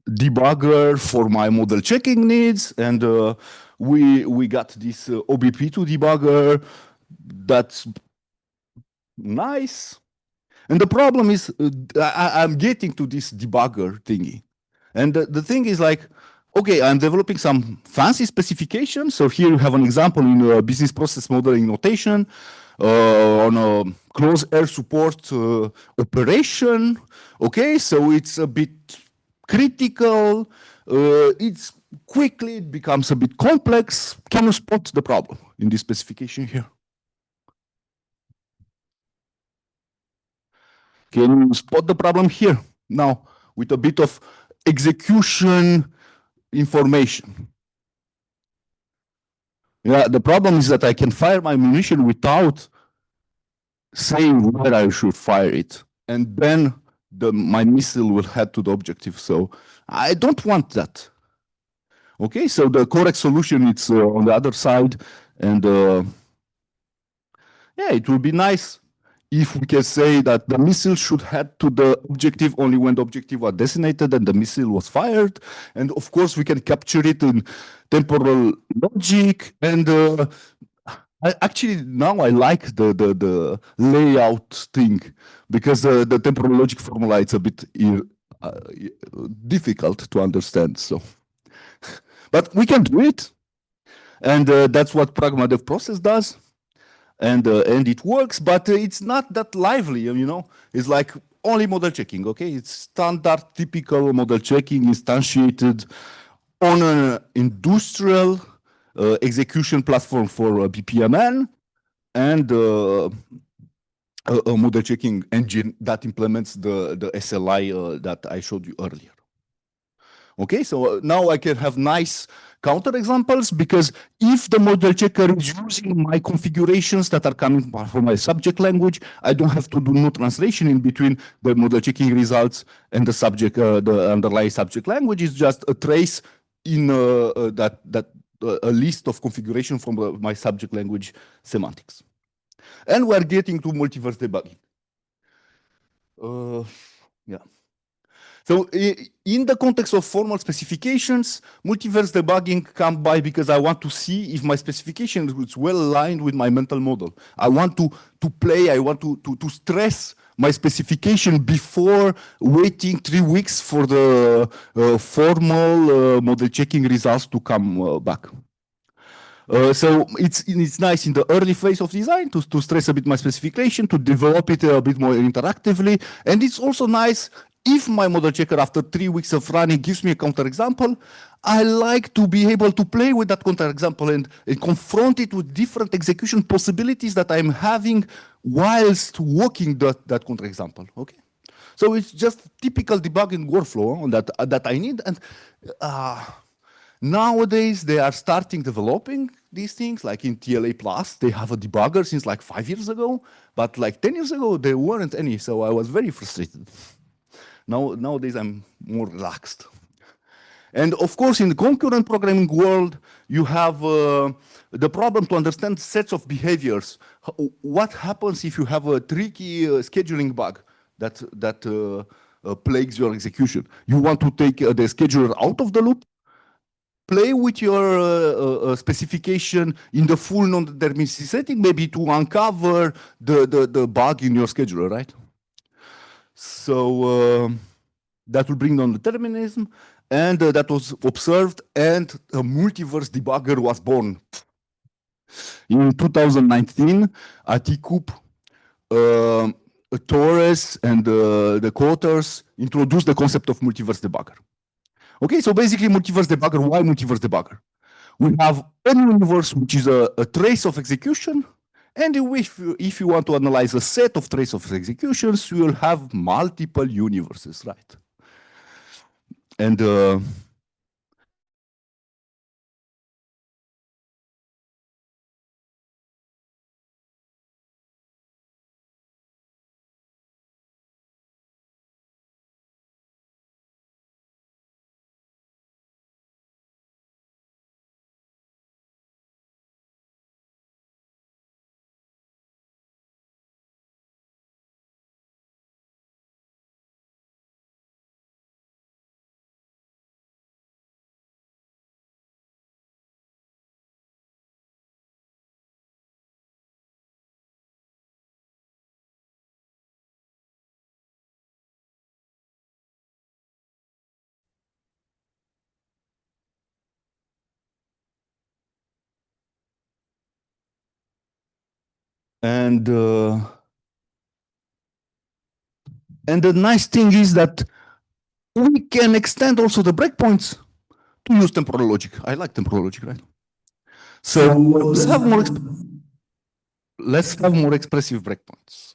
debugger for my model checking needs, and we got this OBP2 debugger that's nice. And the problem is I'm getting to this debugger thingy. And the thing is like, okay, I'm developing some fancy specifications. So here you have an example in business process modeling notation on a close air support operation. Okay, so it's a bit critical. It's quickly it becomes a bit complex. Can you spot the problem in this specification here? Can you spot the problem here now with a bit of execution information? Yeah, the problem is that I can fire my munition without saying where I should fire it. And then my missile will head to the objective. So I don't want that. Okay, so the correct solution is on the other side. And yeah, it will be nice if we can say that the missile should head to the objective only when the objective was designated and the missile was fired. And of course, we can capture it in temporal logic. And actually, now I like the layout thing because the temporal logic formula is a bit difficult to understand. So, but we can do it. And that's what pragma-dev process does. And it works, but it's not that lively, you know. It's like only model checking, okay? It's standard, typical model checking instantiated on an industrial execution platform for BPMN and a model checking engine that implements the SLI that I showed you earlier. Okay, so now I can have nice counterexamples because if the model checker is using my configurations that are coming from my subject language, I don't have to do no translation in between the model checking results and the subject, the underlying subject language. Is just a trace in a list of configuration from my subject language semantics. And we're getting to multiverse debugging. Yeah. So in the context of formal specifications, multiverse debugging comes by because I want to see if my specification is well aligned with my mental model. I want to play, I want to stress my specification before waiting 3 weeks for the formal model checking results to come back. So it's nice in the early phase of design to stress a bit my specification, to develop it a bit more interactively. And it's also nice if my model checker after 3 weeks of running gives me a counterexample. I like to be able to play with that counterexample and confront it with different execution possibilities that I'm having whilst working that counterexample. Okay. So it's just typical debugging workflow that I need. And nowadays, they are starting developing these things, like in TLA Plus, they have a debugger since like 5 years ago, but like 10 years ago, there weren't any, so I was very frustrated. Nowadays, I'm more relaxed. And of course, in the concurrent programming world, you have the problem to understand sets of behaviors. What happens if you have a tricky scheduling bug that plagues your execution? You want to take the scheduler out of the loop, play with your specification in the full non-deterministic setting, maybe to uncover the bug in your scheduler, right? So that will bring down determinism, and that was observed, and a multiverse debugger was born. In 2019, at ICUP, Torres and the co-authors introduced the concept of multiverse debugger. Okay, so basically multiverse debugger, why multiverse debugger? We have a universe which is a trace of execution, and if you want to analyze a set of trace of executions, you will have multiple universes, right? And And the nice thing is that we can extend also the breakpoints to use temporal logic. I like temporal logic, right? So let's have more expressive breakpoints.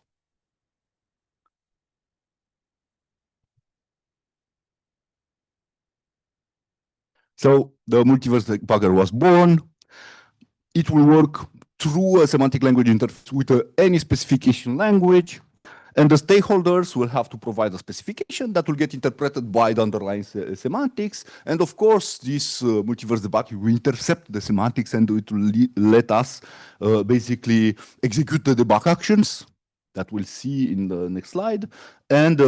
So the multiverse debugger was born. It will work through a semantic language interface with any specification language. And the stakeholders will have to provide a specification that will get interpreted by the underlying semantics. And of course, this multiverse debugger will intercept the semantics and it will let us basically execute the debug actions that we'll see in the next slide and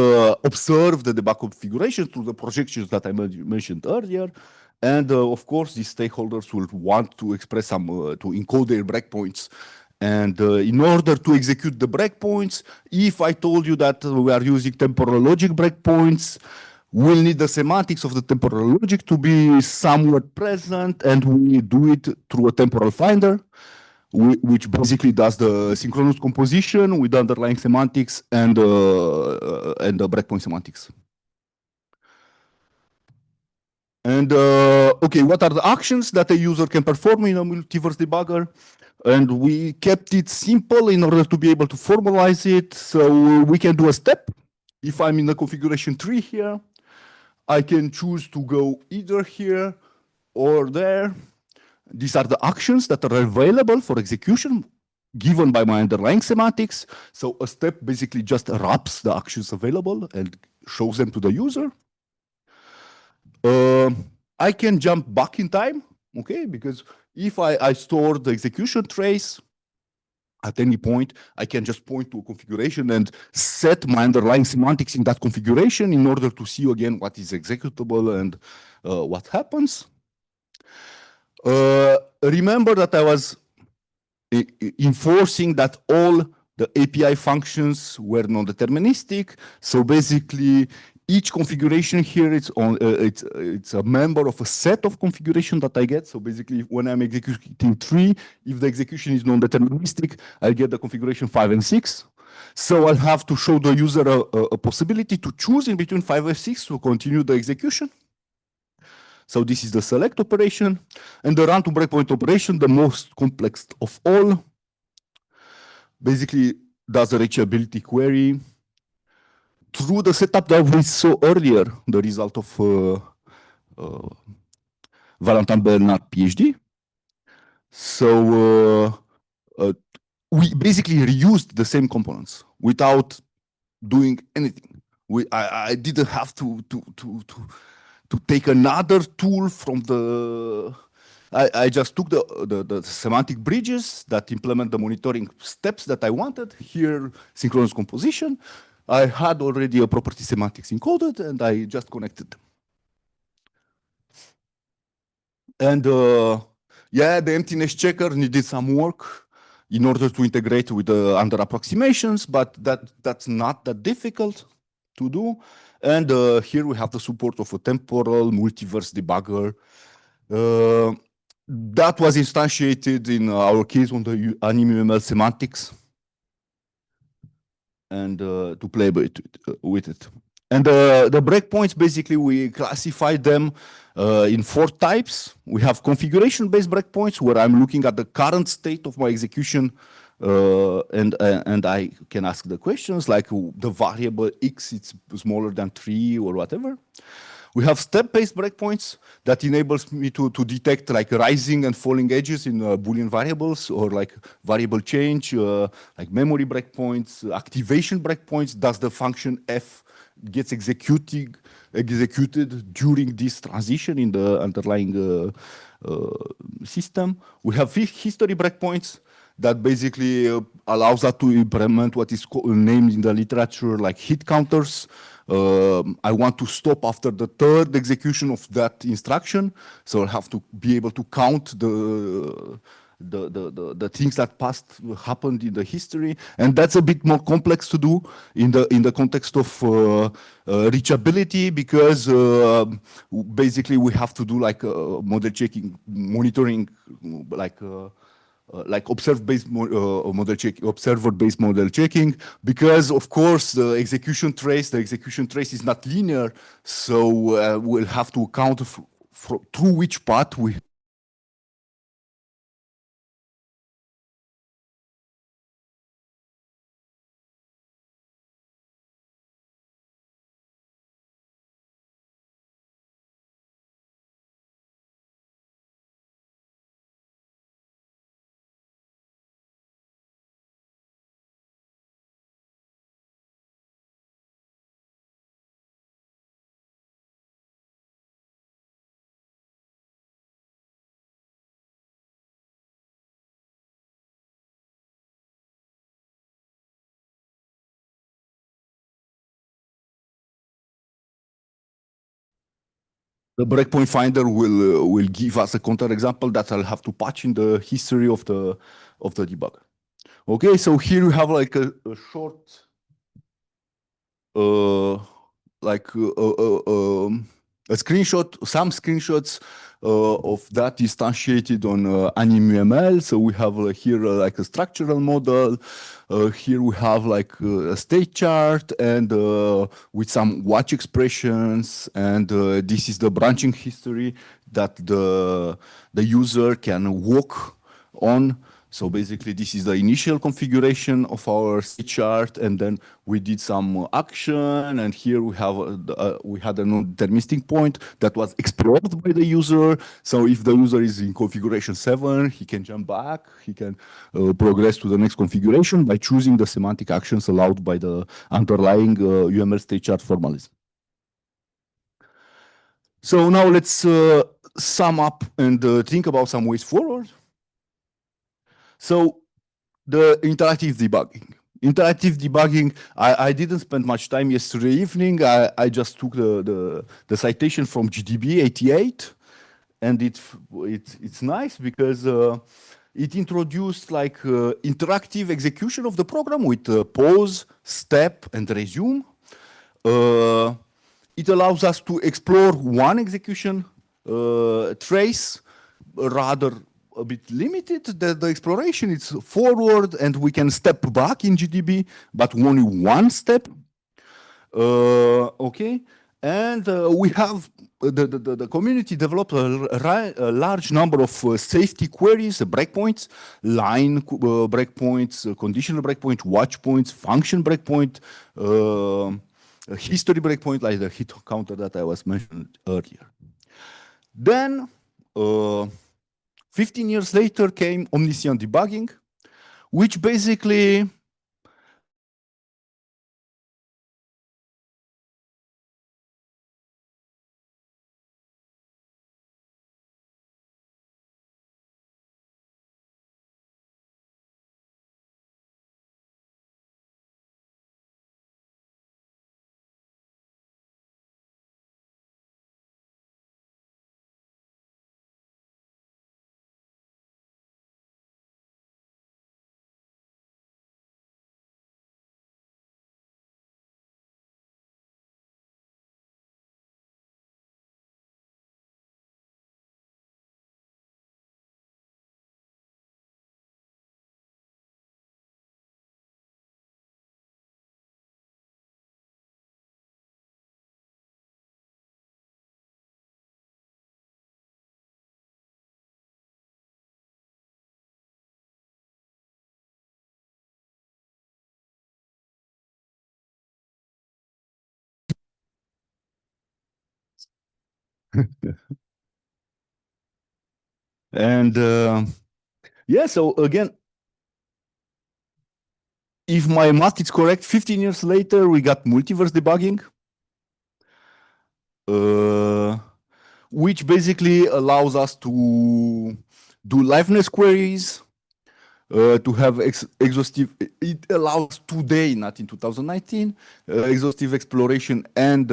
observe the debug configuration through the projections that I mentioned earlier. And of course, these stakeholders will want to express some, to encode their breakpoints. And in order to execute the breakpoints, if I told you that we are using temporal logic breakpoints, we'll need the semantics of the temporal logic to be somewhat present, and we do it through a temporal finder, which basically does the synchronous composition with the underlying semantics and the breakpoint semantics. And okay, what are the actions that a user can perform in a multiverse debugger? And we kept it simple in order to be able to formalize it. So we can do a step. If I'm in the configuration tree here, I can choose to go either here or there. These are the actions that are available for execution given by my underlying semantics. So a step basically just wraps the actions available and shows them to the user. I can jump back in time, okay? Because if I store the execution trace at any point, I can just point to a configuration and set my underlying semantics in that configuration in order to see again what is executable and what happens. Remember that I was enforcing that all the API functions were non-deterministic. So basically, each configuration here, it's a member of a set of configuration that I get. So basically, when I'm executing 3, if the execution is non-deterministic, I get the configuration 5 and 6. So I'll have to show the user a possibility to choose in between 5 and 6 to continue the execution. So this is the select operation. And the run to breakpoint operation, the most complex of all, basically does a reachability query through the setup that we saw earlier, the result of Valentin Bernard PhD. So we basically reused the same components without doing anything. I didn't have to take another tool from the. I just took the semantic bridges that implement the monitoring steps that I wanted. Here, synchronous composition. I had already a property semantics encoded, and I just connected them. And yeah, the emptiness checker needed some work in order to integrate with the under approximations, but that's not that difficult to do. And here we have the support of a temporal multiverse debugger. That was instantiated in our case on the AnimML semantics, and to play with it. And the breakpoints, basically, we classified them in 4 types. We have configuration-based breakpoints, where I'm looking at the current state of my execution, and I can ask the questions like the variable x, it's smaller than 3 or whatever. We have step-based breakpoints that enables me to detect like rising and falling edges in Boolean variables, or like variable change, like memory breakpoints, activation breakpoints. Does the function f gets executed during this transition in the underlying system? We have history breakpoints that basically allows us to implement what is named in the literature like hit counters. I want to stop after the 3rd execution of that instruction, so I'll have to be able to count the things that happened in the history, and that's a bit more complex to do in the context of reachability, because basically we have to do like model checking, monitoring, like like observer-based model checking, because of course the execution trace is not linear, so we'll have to account through which path we. The breakpoint finder will give us a counterexample that I'll have to patch in the history of the debugger. Okay, so here you have like a short, a screenshot, some screenshots of that instantiated on AnimUML. So we have here like a structural model. Here we have like a state chart and with some watch expressions. And this is the branching history that the user can walk on. So basically, this is the initial configuration of our state chart, and then we did some action, and here we have we had a non-deterministic point that was explored by the user. So if the user is in configuration 7, he can jump back, he can progress to the next configuration by choosing the semantic actions allowed by the underlying UML state chart formalism. So now let's sum up and think about some ways forward. So the interactive debugging. Interactive debugging, I didn't spend much time yesterday evening. I just took the citation from GDB 88, and it's nice because it introduced like interactive execution of the program with pause, step, and resume. It allows us to explore one execution trace, rather a bit limited. The exploration is forward, and we can step back in GDB, but only one step. Okay, and we have the community developed a large number of safety queries, breakpoints, line breakpoints, conditional breakpoint, watch points, function breakpoint, history breakpoint, like the hit counter that I was mentioned earlier. Then 15 years later came omniscient debugging, which basically and yeah, so again, if my math is correct, 15 years later, we got multiverse debugging, which basically allows us to do liveness queries, to have exhaustive, it allows today, not in 2019, exhaustive exploration and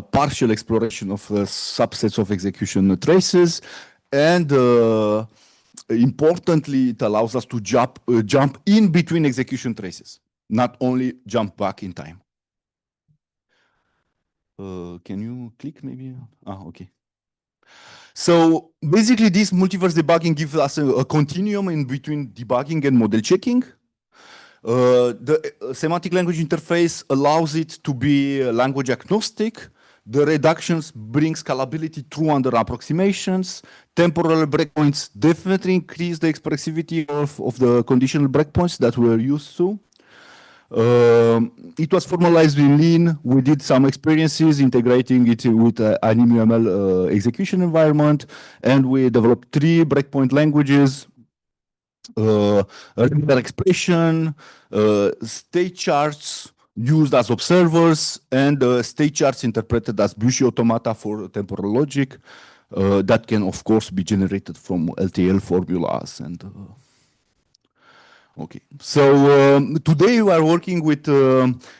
partial exploration of subsets of execution traces. And importantly, it allows us to jump in between execution traces, not only jump back in time. Can you click maybe? Okay. So basically, this multiverse debugging gives us a continuum in between debugging and model checking. The semantic language interface allows it to be language agnostic. The reductions bring scalability through under approximations. Temporal breakpoints definitely increase the expressivity of the conditional breakpoints that we're used to. It was formalized in Lean. We did some experiences integrating it with an ML execution environment, and we developed 3 breakpoint languages: regular expression, state charts used as observers, and state charts interpreted as Bucci automata for temporal logic that can, of course, be generated from LTL formulas and. Okay, so today we are working with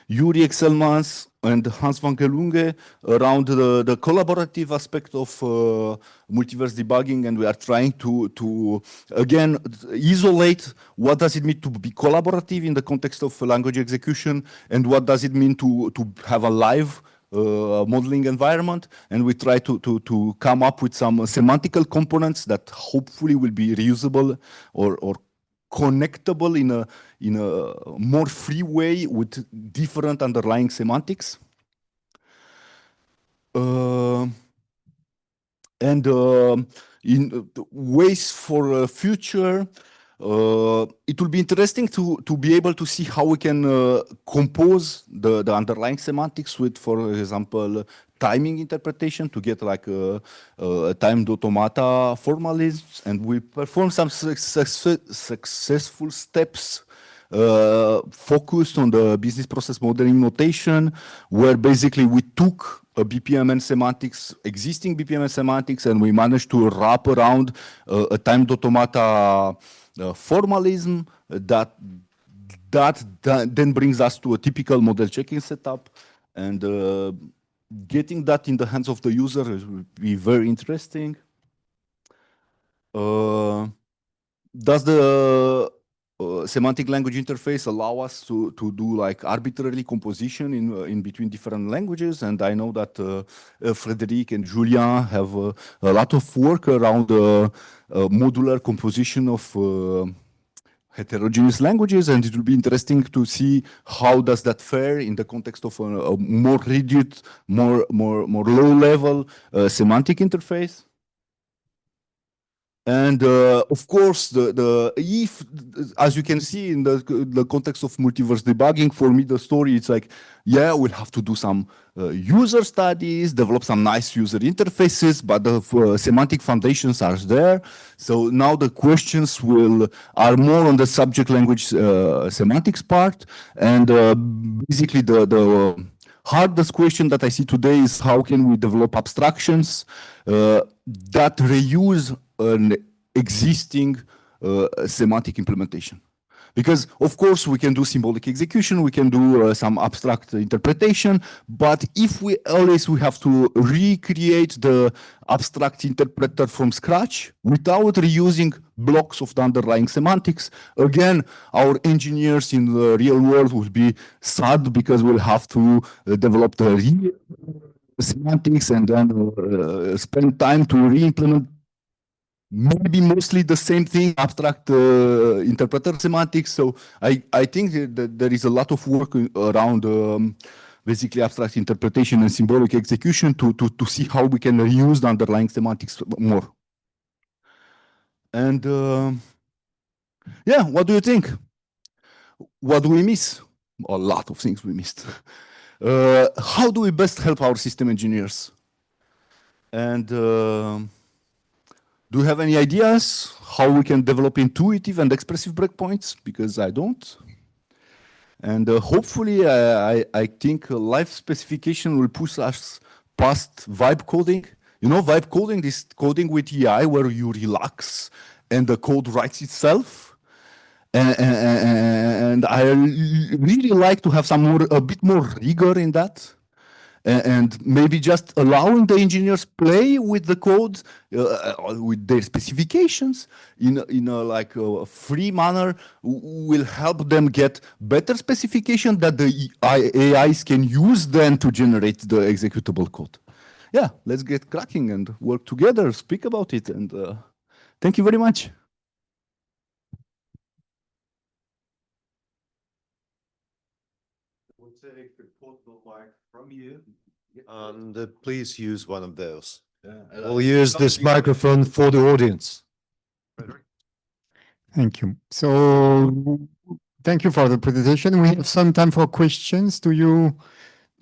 Yuri Excelmans and Hans van Gelunge around the collaborative aspect of multiverse debugging, and we are trying to again isolate what does it mean to be collaborative in the context of language execution, and what does it mean to have a live modeling environment, and we try to come up with some semantical components that hopefully will be reusable or connectable in a more free way with different underlying semantics. And in ways for future, it will be interesting to be able to see how we can compose the underlying semantics with, for example, timing interpretation to get like a timed automata formalisms, and we perform some successful steps focused on the business process modeling notation, where basically we took a BPMN semantics, existing BPMN semantics, and we managed to wrap around a timed automata formalism that then brings us to a typical model checking setup, and getting that in the hands of the user will be very interesting. Does the semantic language interface allow us to do like arbitrary composition in between different languages? And I know that Frederic and Julien have a lot of work around modular composition of heterogeneous languages, and it will be interesting to see how does that fare in the context of a more rigid, more low-level semantic interface. And of course, if, as you can see in the context of multiverse debugging, for me the story is like, yeah, we'll have to do some user studies, develop some nice user interfaces, but the semantic foundations are there. So now the questions are more on the subject language semantics part, and basically the hardest question that I see today is how can we develop abstractions that reuse an existing semantic implementation. Because of course we can do symbolic execution, we can do some abstract interpretation, but if we have to recreate the abstract interpreter from scratch without reusing blocks of the underlying semantics, again, our engineers in the real world will be sad because we'll have to develop the real semantics and then spend time to re-implement maybe mostly the same thing, abstract interpreter semantics. So I think that there is a lot of work around basically abstract interpretation and symbolic execution to see how we can reuse the underlying semantics more. And yeah, what do you think? What do we miss? A lot of things we missed. How do we best help our system engineers? And do you have any ideas how we can develop intuitive and expressive breakpoints? Because I don't. And hopefully, I think live specification will push us past vibe coding. You know, vibe coding is coding with AI where you relax and the code writes itself. And I really like to have a bit more rigor in that. And maybe just allowing the engineers play with the code, with their specifications in a like a free manner will help them get better specification that the AIs can use then to generate the executable code. yeah, let's get cracking and work together, speak about it. And thank you very much. We'll take the portable mic from you, and please use one of those. We'll use this microphone for the audience. Frederic? Thank you. So thank you for the presentation. We have some time for questions. Do you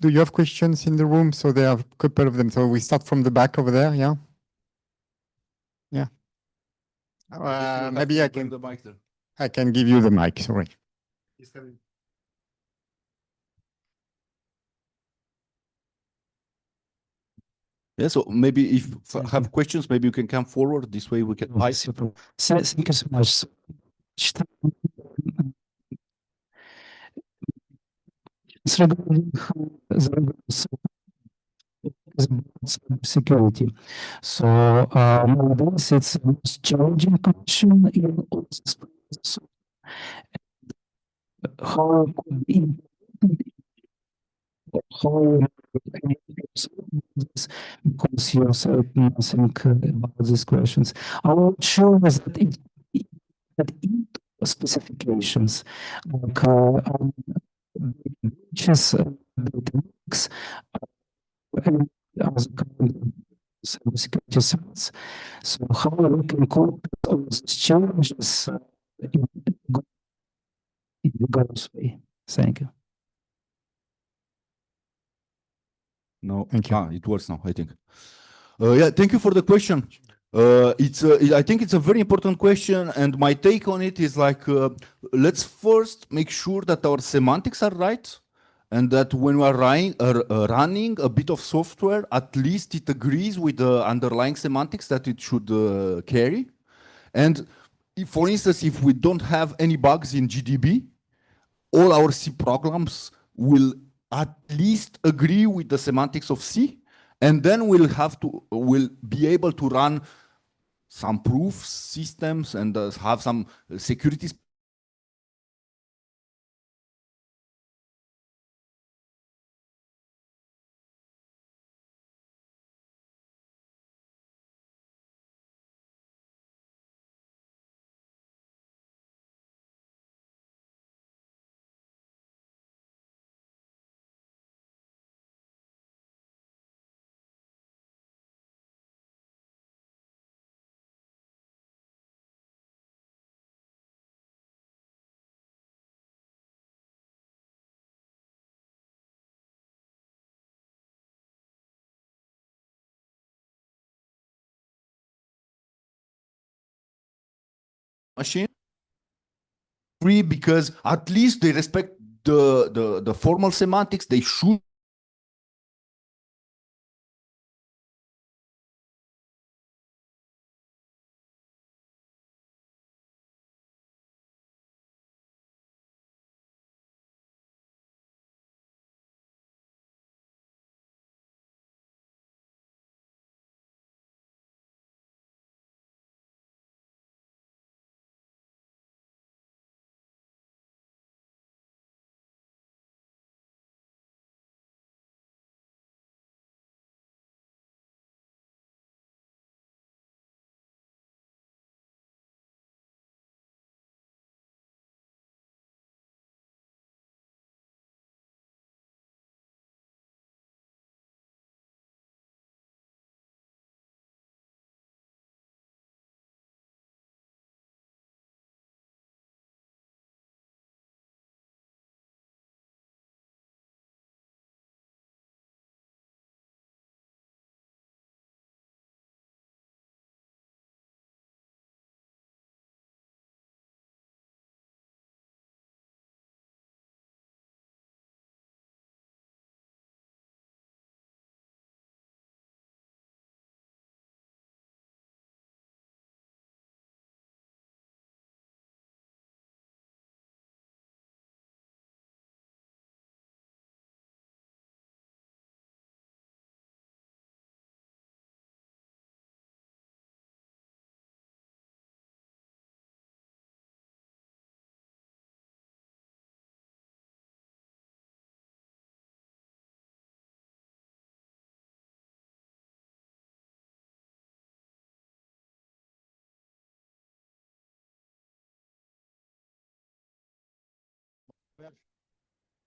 have questions in the room? So there are a couple of them. So we start from the back over there. Yeah. Yeah. Maybe I can. The mic there. I can give you the mic. Sorry. He's coming. Yeah, so maybe if have questions, maybe you can come forward. This way we can. Super. Thank you so much. It's regarding security. So nowadays it's the most challenging question in all this process. How could be how because you said nothing about these questions. I'm not sure that in specifications like breaches, data leaks, and other kind of cybersecurity threats. So how we can cope with all these challenges in the goals way? Thank you. No, Thank you. it works now, I think. Yeah, thank you for the question. I think it's a very important question, and my take on it is like, let's first make sure that our semantics are right, and that when we are running a bit of software, at least it agrees with the underlying semantics that it should carry. And if, for instance, if we don't have any bugs in GDB, all our C programs will at least agree with the semantics of C, and then we'll be able to run some proof systems and have some security machine free, because at least they respect the formal semantics. They should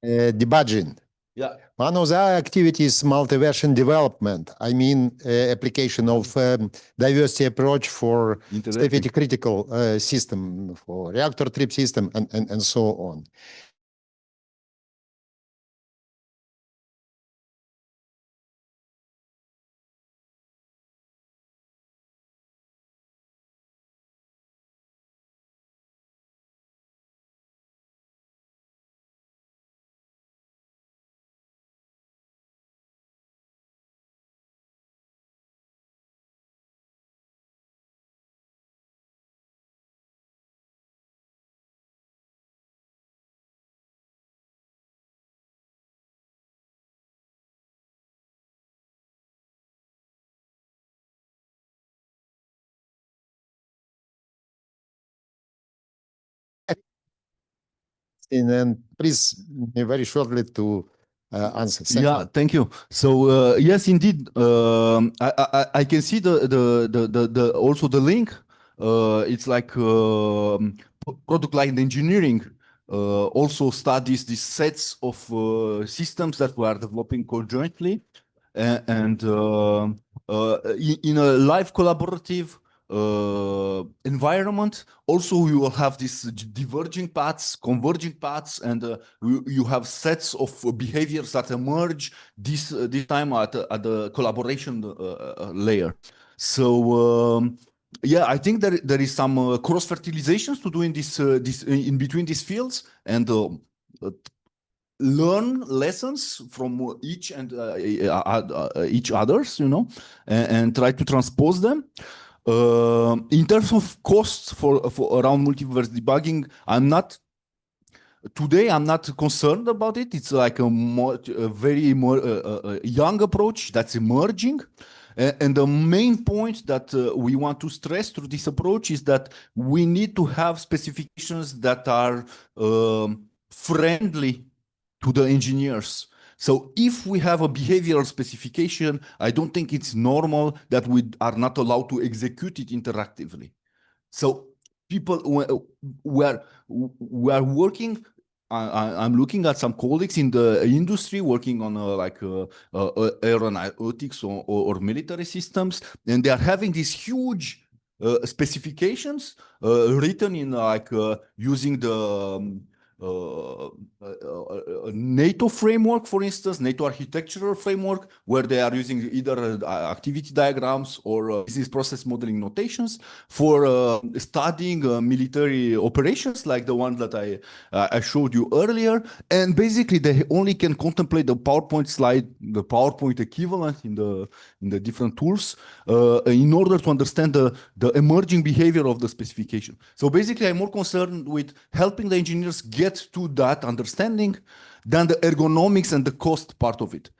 Debugging. Yeah. One of the activities, multi-version development. I mean, application of diversity approach for safety critical system, for reactor trip system, and so on. And then please, very shortly to answer. Yeah, thank you. So yes, indeed, I can see the also the link. It's like product line engineering also studies these sets of systems that we are developing conjointly, and in a live collaborative environment. Also, we will have these diverging paths, converging paths, and you have sets of behaviors that emerge this time at the collaboration layer. So yeah, I think there is some cross fertilizations to do in this in between these fields, and learn lessons from each and each others, you know, and try to transpose them. In terms of costs for around multiverse debugging, I'm not concerned about it. It's like a very young approach that's emerging. And the main point that we want to stress through this approach is that we need to have specifications that are friendly to the engineers. So if we have a behavioral specification, I don't think it's normal that we are not allowed to execute it interactively. So people, we are working, I'm looking at some colleagues in the industry working on aeronautics or military systems, and they are having these huge specifications written in using the NATO framework, for instance, NATO architectural framework, where they are using either activity diagrams or business process modeling notations for studying military operations, like the one that I showed you earlier. And basically, they only can contemplate the PowerPoint slide, the PowerPoint equivalent in the different tools, in order to understand the emerging behavior of the specification. So basically, I'm more concerned with helping the engineers get to that understanding than the ergonomics and the cost part of it.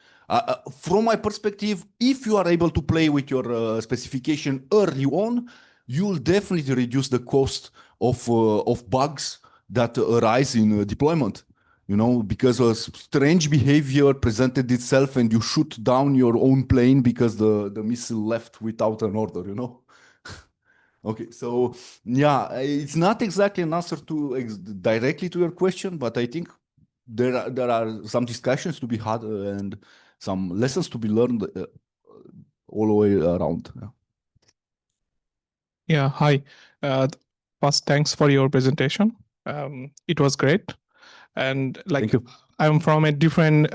From my perspective, if you are able to play with your specification early on, you'll definitely reduce the cost of bugs that arise in deployment. You know, because a strange behavior presented itself and you shoot down your own plane because the missile left without an order, you know? Okay, so yeah, it's not exactly an answer to directly to your question, but I think there are some discussions to be had and some lessons to be learned all the way around. Yeah, hi. First, thanks for your presentation. It was great. And like, I'm from a different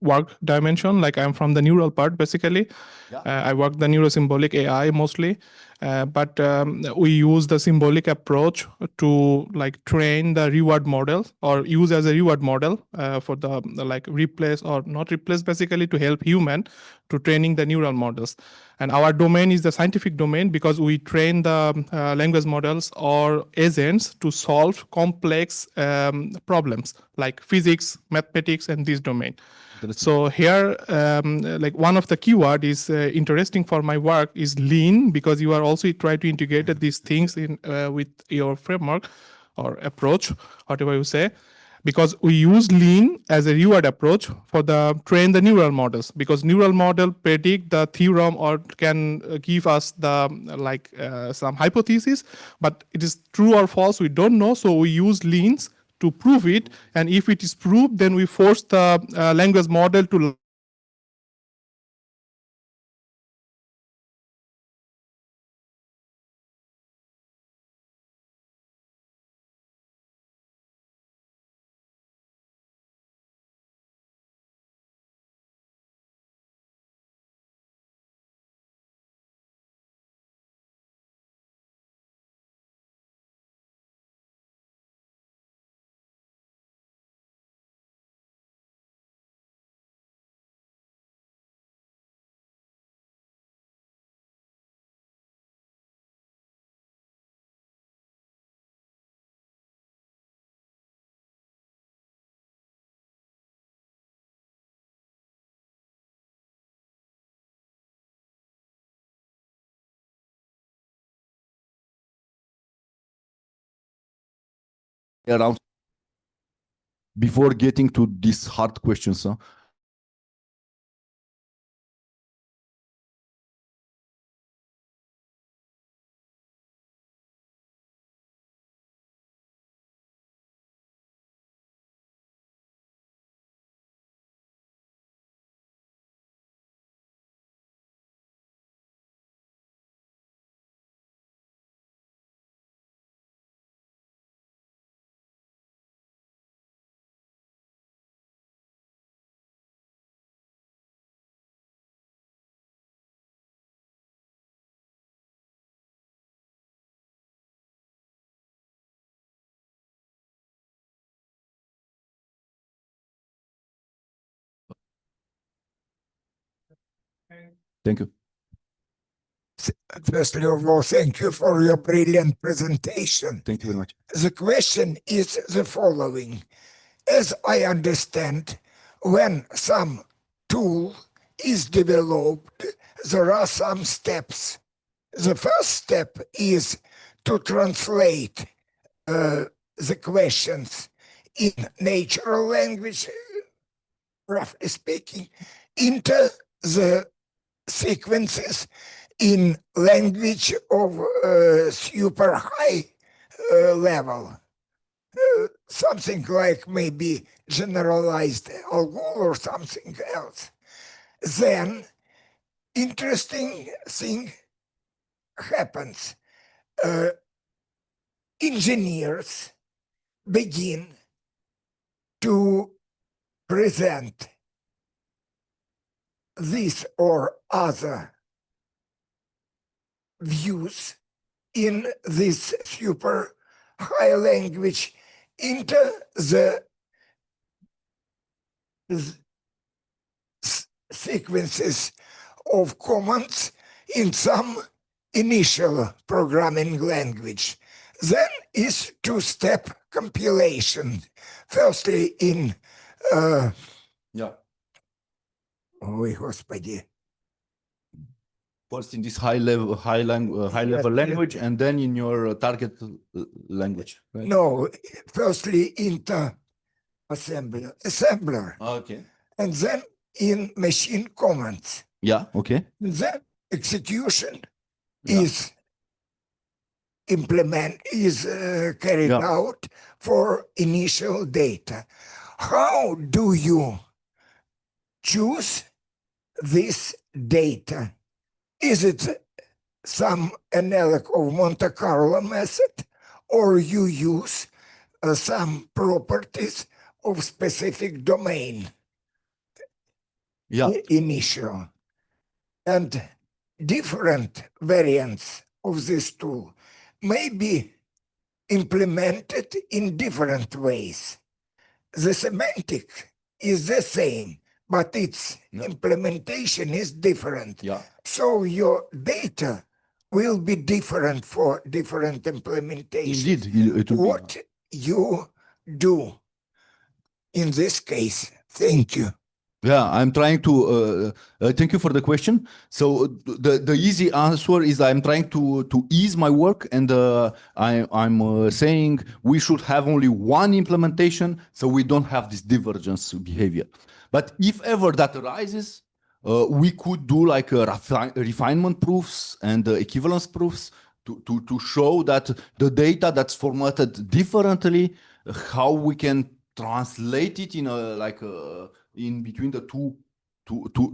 work dimension. Like I'm from the neural part, basically. Yeah. I work the neurosymbolic AI mostly, but we use the symbolic approach to like train the reward model or use as a reward model for the like replace or not replace, basically to help human to training the neural models. And our domain is the scientific domain because we train the language models or agents to solve complex problems like physics, mathematics, and this domain. So here, like one of the keyword is interesting for my work is lean, because you are also try to integrate these things in with your framework or approach, whatever you say, because we use lean as a reward approach for the train the neural models, because neural model predict the theorem or can give us the some hypothesis, but it is true or false, we don't know. So we use leans to prove it. And if it is proved, then we force the language model to around before getting to these hard questions. Thank you. Firstly of all, thank you for your brilliant presentation. Thank you very much. The question is the following. As I understand, when some tool is developed, there are some steps. The first step is to translate the questions in natural language, roughly speaking, into the sequences in language of super high level. Something like maybe generalized algol or something else. Then interesting thing happens. Engineers begin to present this or other views in this super high language into the sequences of commands in some initial programming language. Then is two-step compilation. Firstly in Ой, Господи. First in this high level language, and then in your target language. Right? No, firstly into assembler. Okay. And then in machine commands. Yeah. Okay. Then execution is carried out for initial data. How do you choose this data? Is it some analog of Monte Carlo method, or you use some properties of specific domain initial? And different variants of this tool may be implemented in different ways. The semantic is the same, but its implementation is different. So your data will be different for different implementations. Indeed. What you do in this case? Thank you. Yeah, I'm trying to thank you for the question. So the easy answer is I'm trying to ease my work, and I'm saying we should have only one implementation, so we don't have this divergence behavior. But if ever that arises, we could do like refinement proofs and equivalence proofs to show that the data that's formatted differently how we can translate it in a in between the two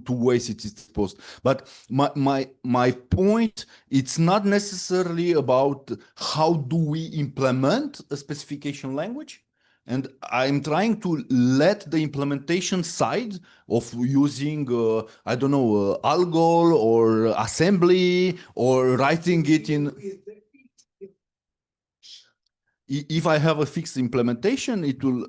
ways it is exposed. But my point, it's not necessarily about how do we implement a specification language. And I'm trying to let the implementation side of using, I don't know, algol or assembly or writing it in. If I have a fixed implementation, it will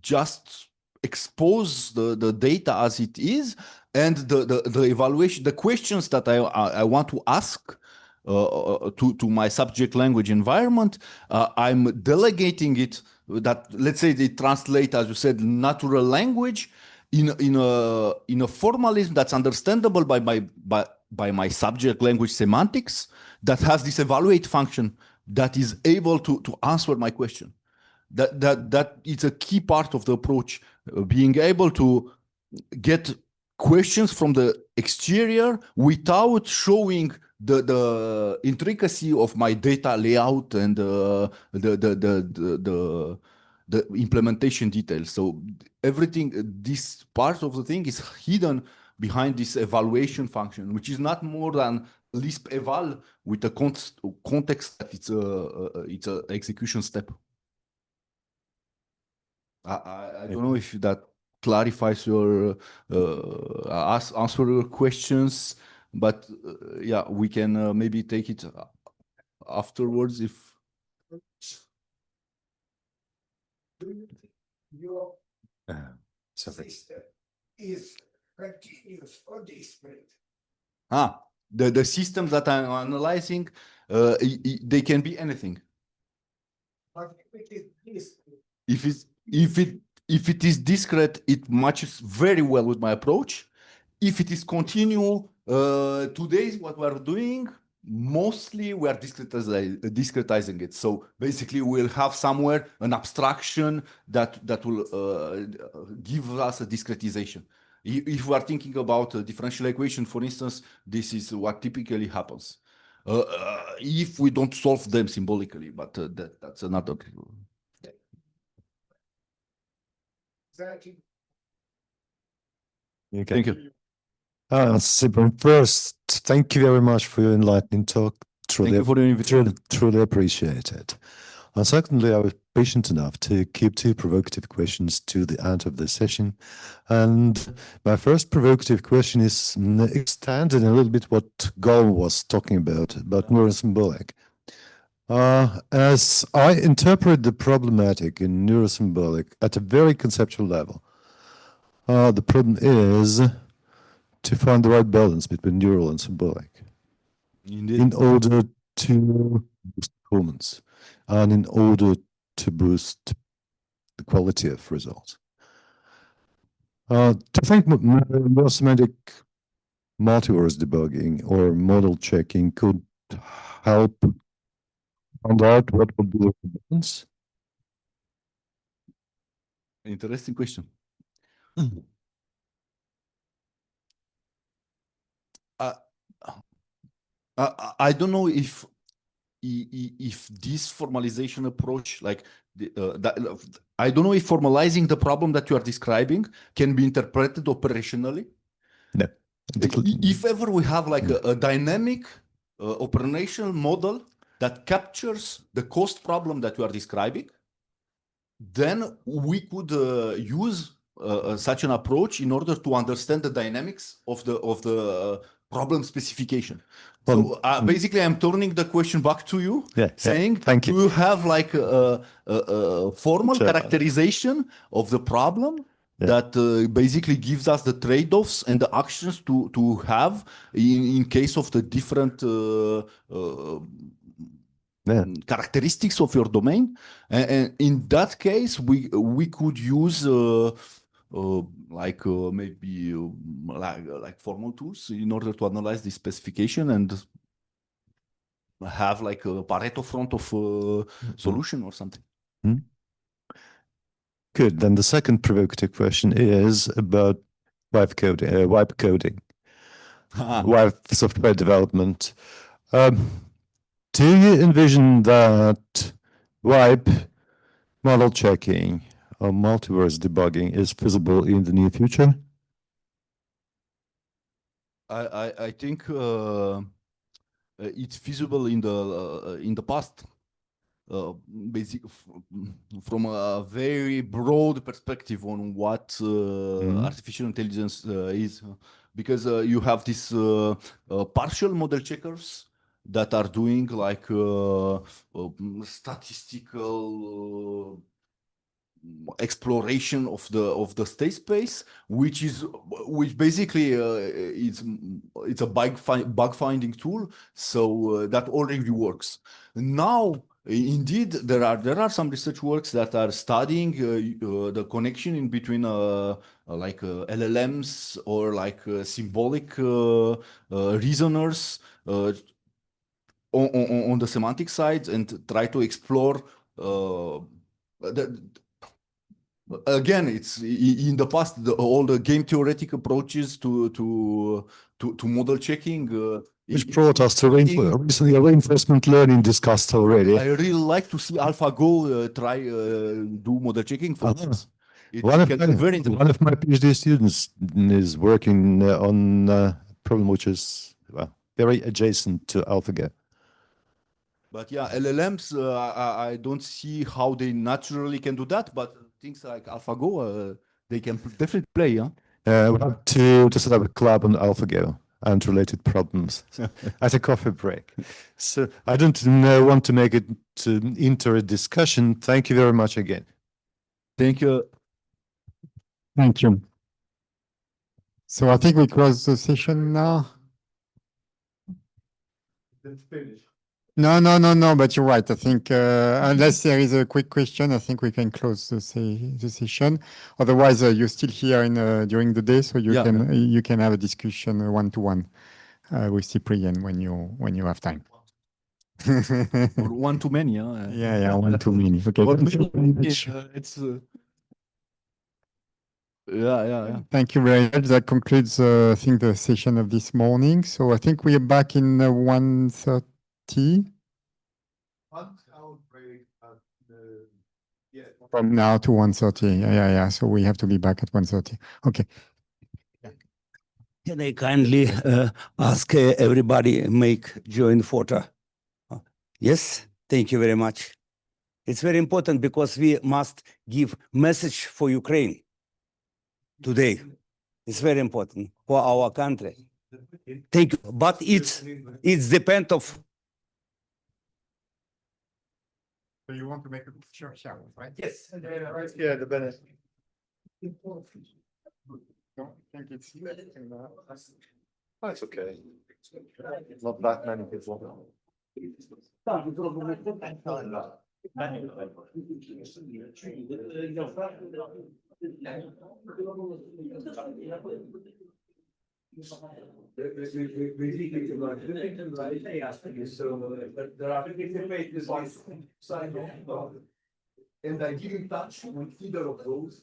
just expose the data as it is, and the evaluation, the questions that I want to ask to my subject language environment, I'm delegating it. That, let's say, they translate, as you said, natural language in a formalism that's understandable by my subject language semantics, that has this evaluate function that is able to answer my question. That is a key part of the approach, being able to get questions from the exterior without showing the intricacy of my data layout and the implementation details. So everything, this part of the thing is hidden behind this evaluation function, which is not more than Lisp eval with a context that it's a execution step. I don't know if that clarifies your answer your questions, but yeah, we can maybe take it afterwards if. Your system is continuous or discrete? The systems that I'm analyzing, they can be anything. But if it is discrete. If it is discrete, it matches very well with my approach. If it is continual, today's what we're doing, mostly we are discretizing it. So basically we'll have somewhere an abstraction that will give us a discretization. If we are thinking about a differential equation, for instance, this is what typically happens. If we don't solve them symbolically, but that's another. exactly. Okay. Thank you. Ciprian, first, thank you very much for your enlightening talk. Thank you for the invitation. Truly appreciate it. And secondly, I was patient enough to keep two provocative questions to the end of the session. And my first provocative question is extending a little bit what Gol was talking about neurosymbolic. As I interpret the problematic in neurosymbolic at a very conceptual level, the problem is to find the right balance between neural and symbolic. Indeed. In order to boost performance and in order to boost the quality of results. To think more semantic multiverse debugging or model checking could help find out what would be the balance. Interesting question. I don't know if this formalization approach, like I don't know if formalizing the problem that you are describing can be interpreted operationally. No. If ever we have like a dynamic operational model that captures the cost problem that you are describing, then we could use such an approach in order to understand the dynamics of the problem specification. So basically, I'm turning the question back to you, saying, Thank you. Do you have like a formal characterization of the problem that basically gives us the trade-offs and the actions to have in case of the different characteristics of your domain? And in that case, we could use maybe formal tools in order to analyze the specification and have like a Pareto front of solution or something. Good. Then the second provocative question is about wipe coding, wipe software development. Do you envision that wipe model checking or multiverse debugging is feasible in the near future? I think it's feasible in the past. From a very broad perspective on what artificial intelligence is, because you have these partial model checkers that are doing like statistical exploration of the state space, which basically it's a bug finding tool, so that already works. Now, indeed, there are some research works that are studying the connection in between like LLMs or like symbolic reasoners on the semantic side, and try to explore again, it's in the past, all the game theoretic approaches to model checking. Which brought us to recently reinforcement learning discussed already. I really like to see AlphaGo try do model checking for this. One of my PhD students is working on a problem which is very adjacent to AlphaGo. But yeah, LLMs, I don't see how they naturally can do that, but things like AlphaGo, they can definitely play, huh? We have to set up a club on AlphaGo and related problems at a coffee break. So I don't want to make it into a discussion. Thank you very much again. Thank you. Thank you. So I think we close the session now. Let's finish. No, but you're right. I think unless there is a quick question, I think we can close the session. Otherwise, you're still here during the day, so you can have a discussion one-to-one with Ciprian when you have time. Or one too many, huh? Yeah, one too many. Okay. It's yeah. Thank you very much. That concludes, I think, the session of this morning. So I think we are back in 1:30. 1 hour break at From now to 1:30. Yeah. So we have to be back at 1:30. Okay. Can I kindly ask everybody make join photo? Yes, thank you very much. It's very important because we must give message for Ukraine today. It's very important for our country. Thank you. But it's depend of. So you want to make a short shower, right? Yes. Right here, the benefit. No, I think it's That's okay. Not that many people. And I keep in touch with either of those.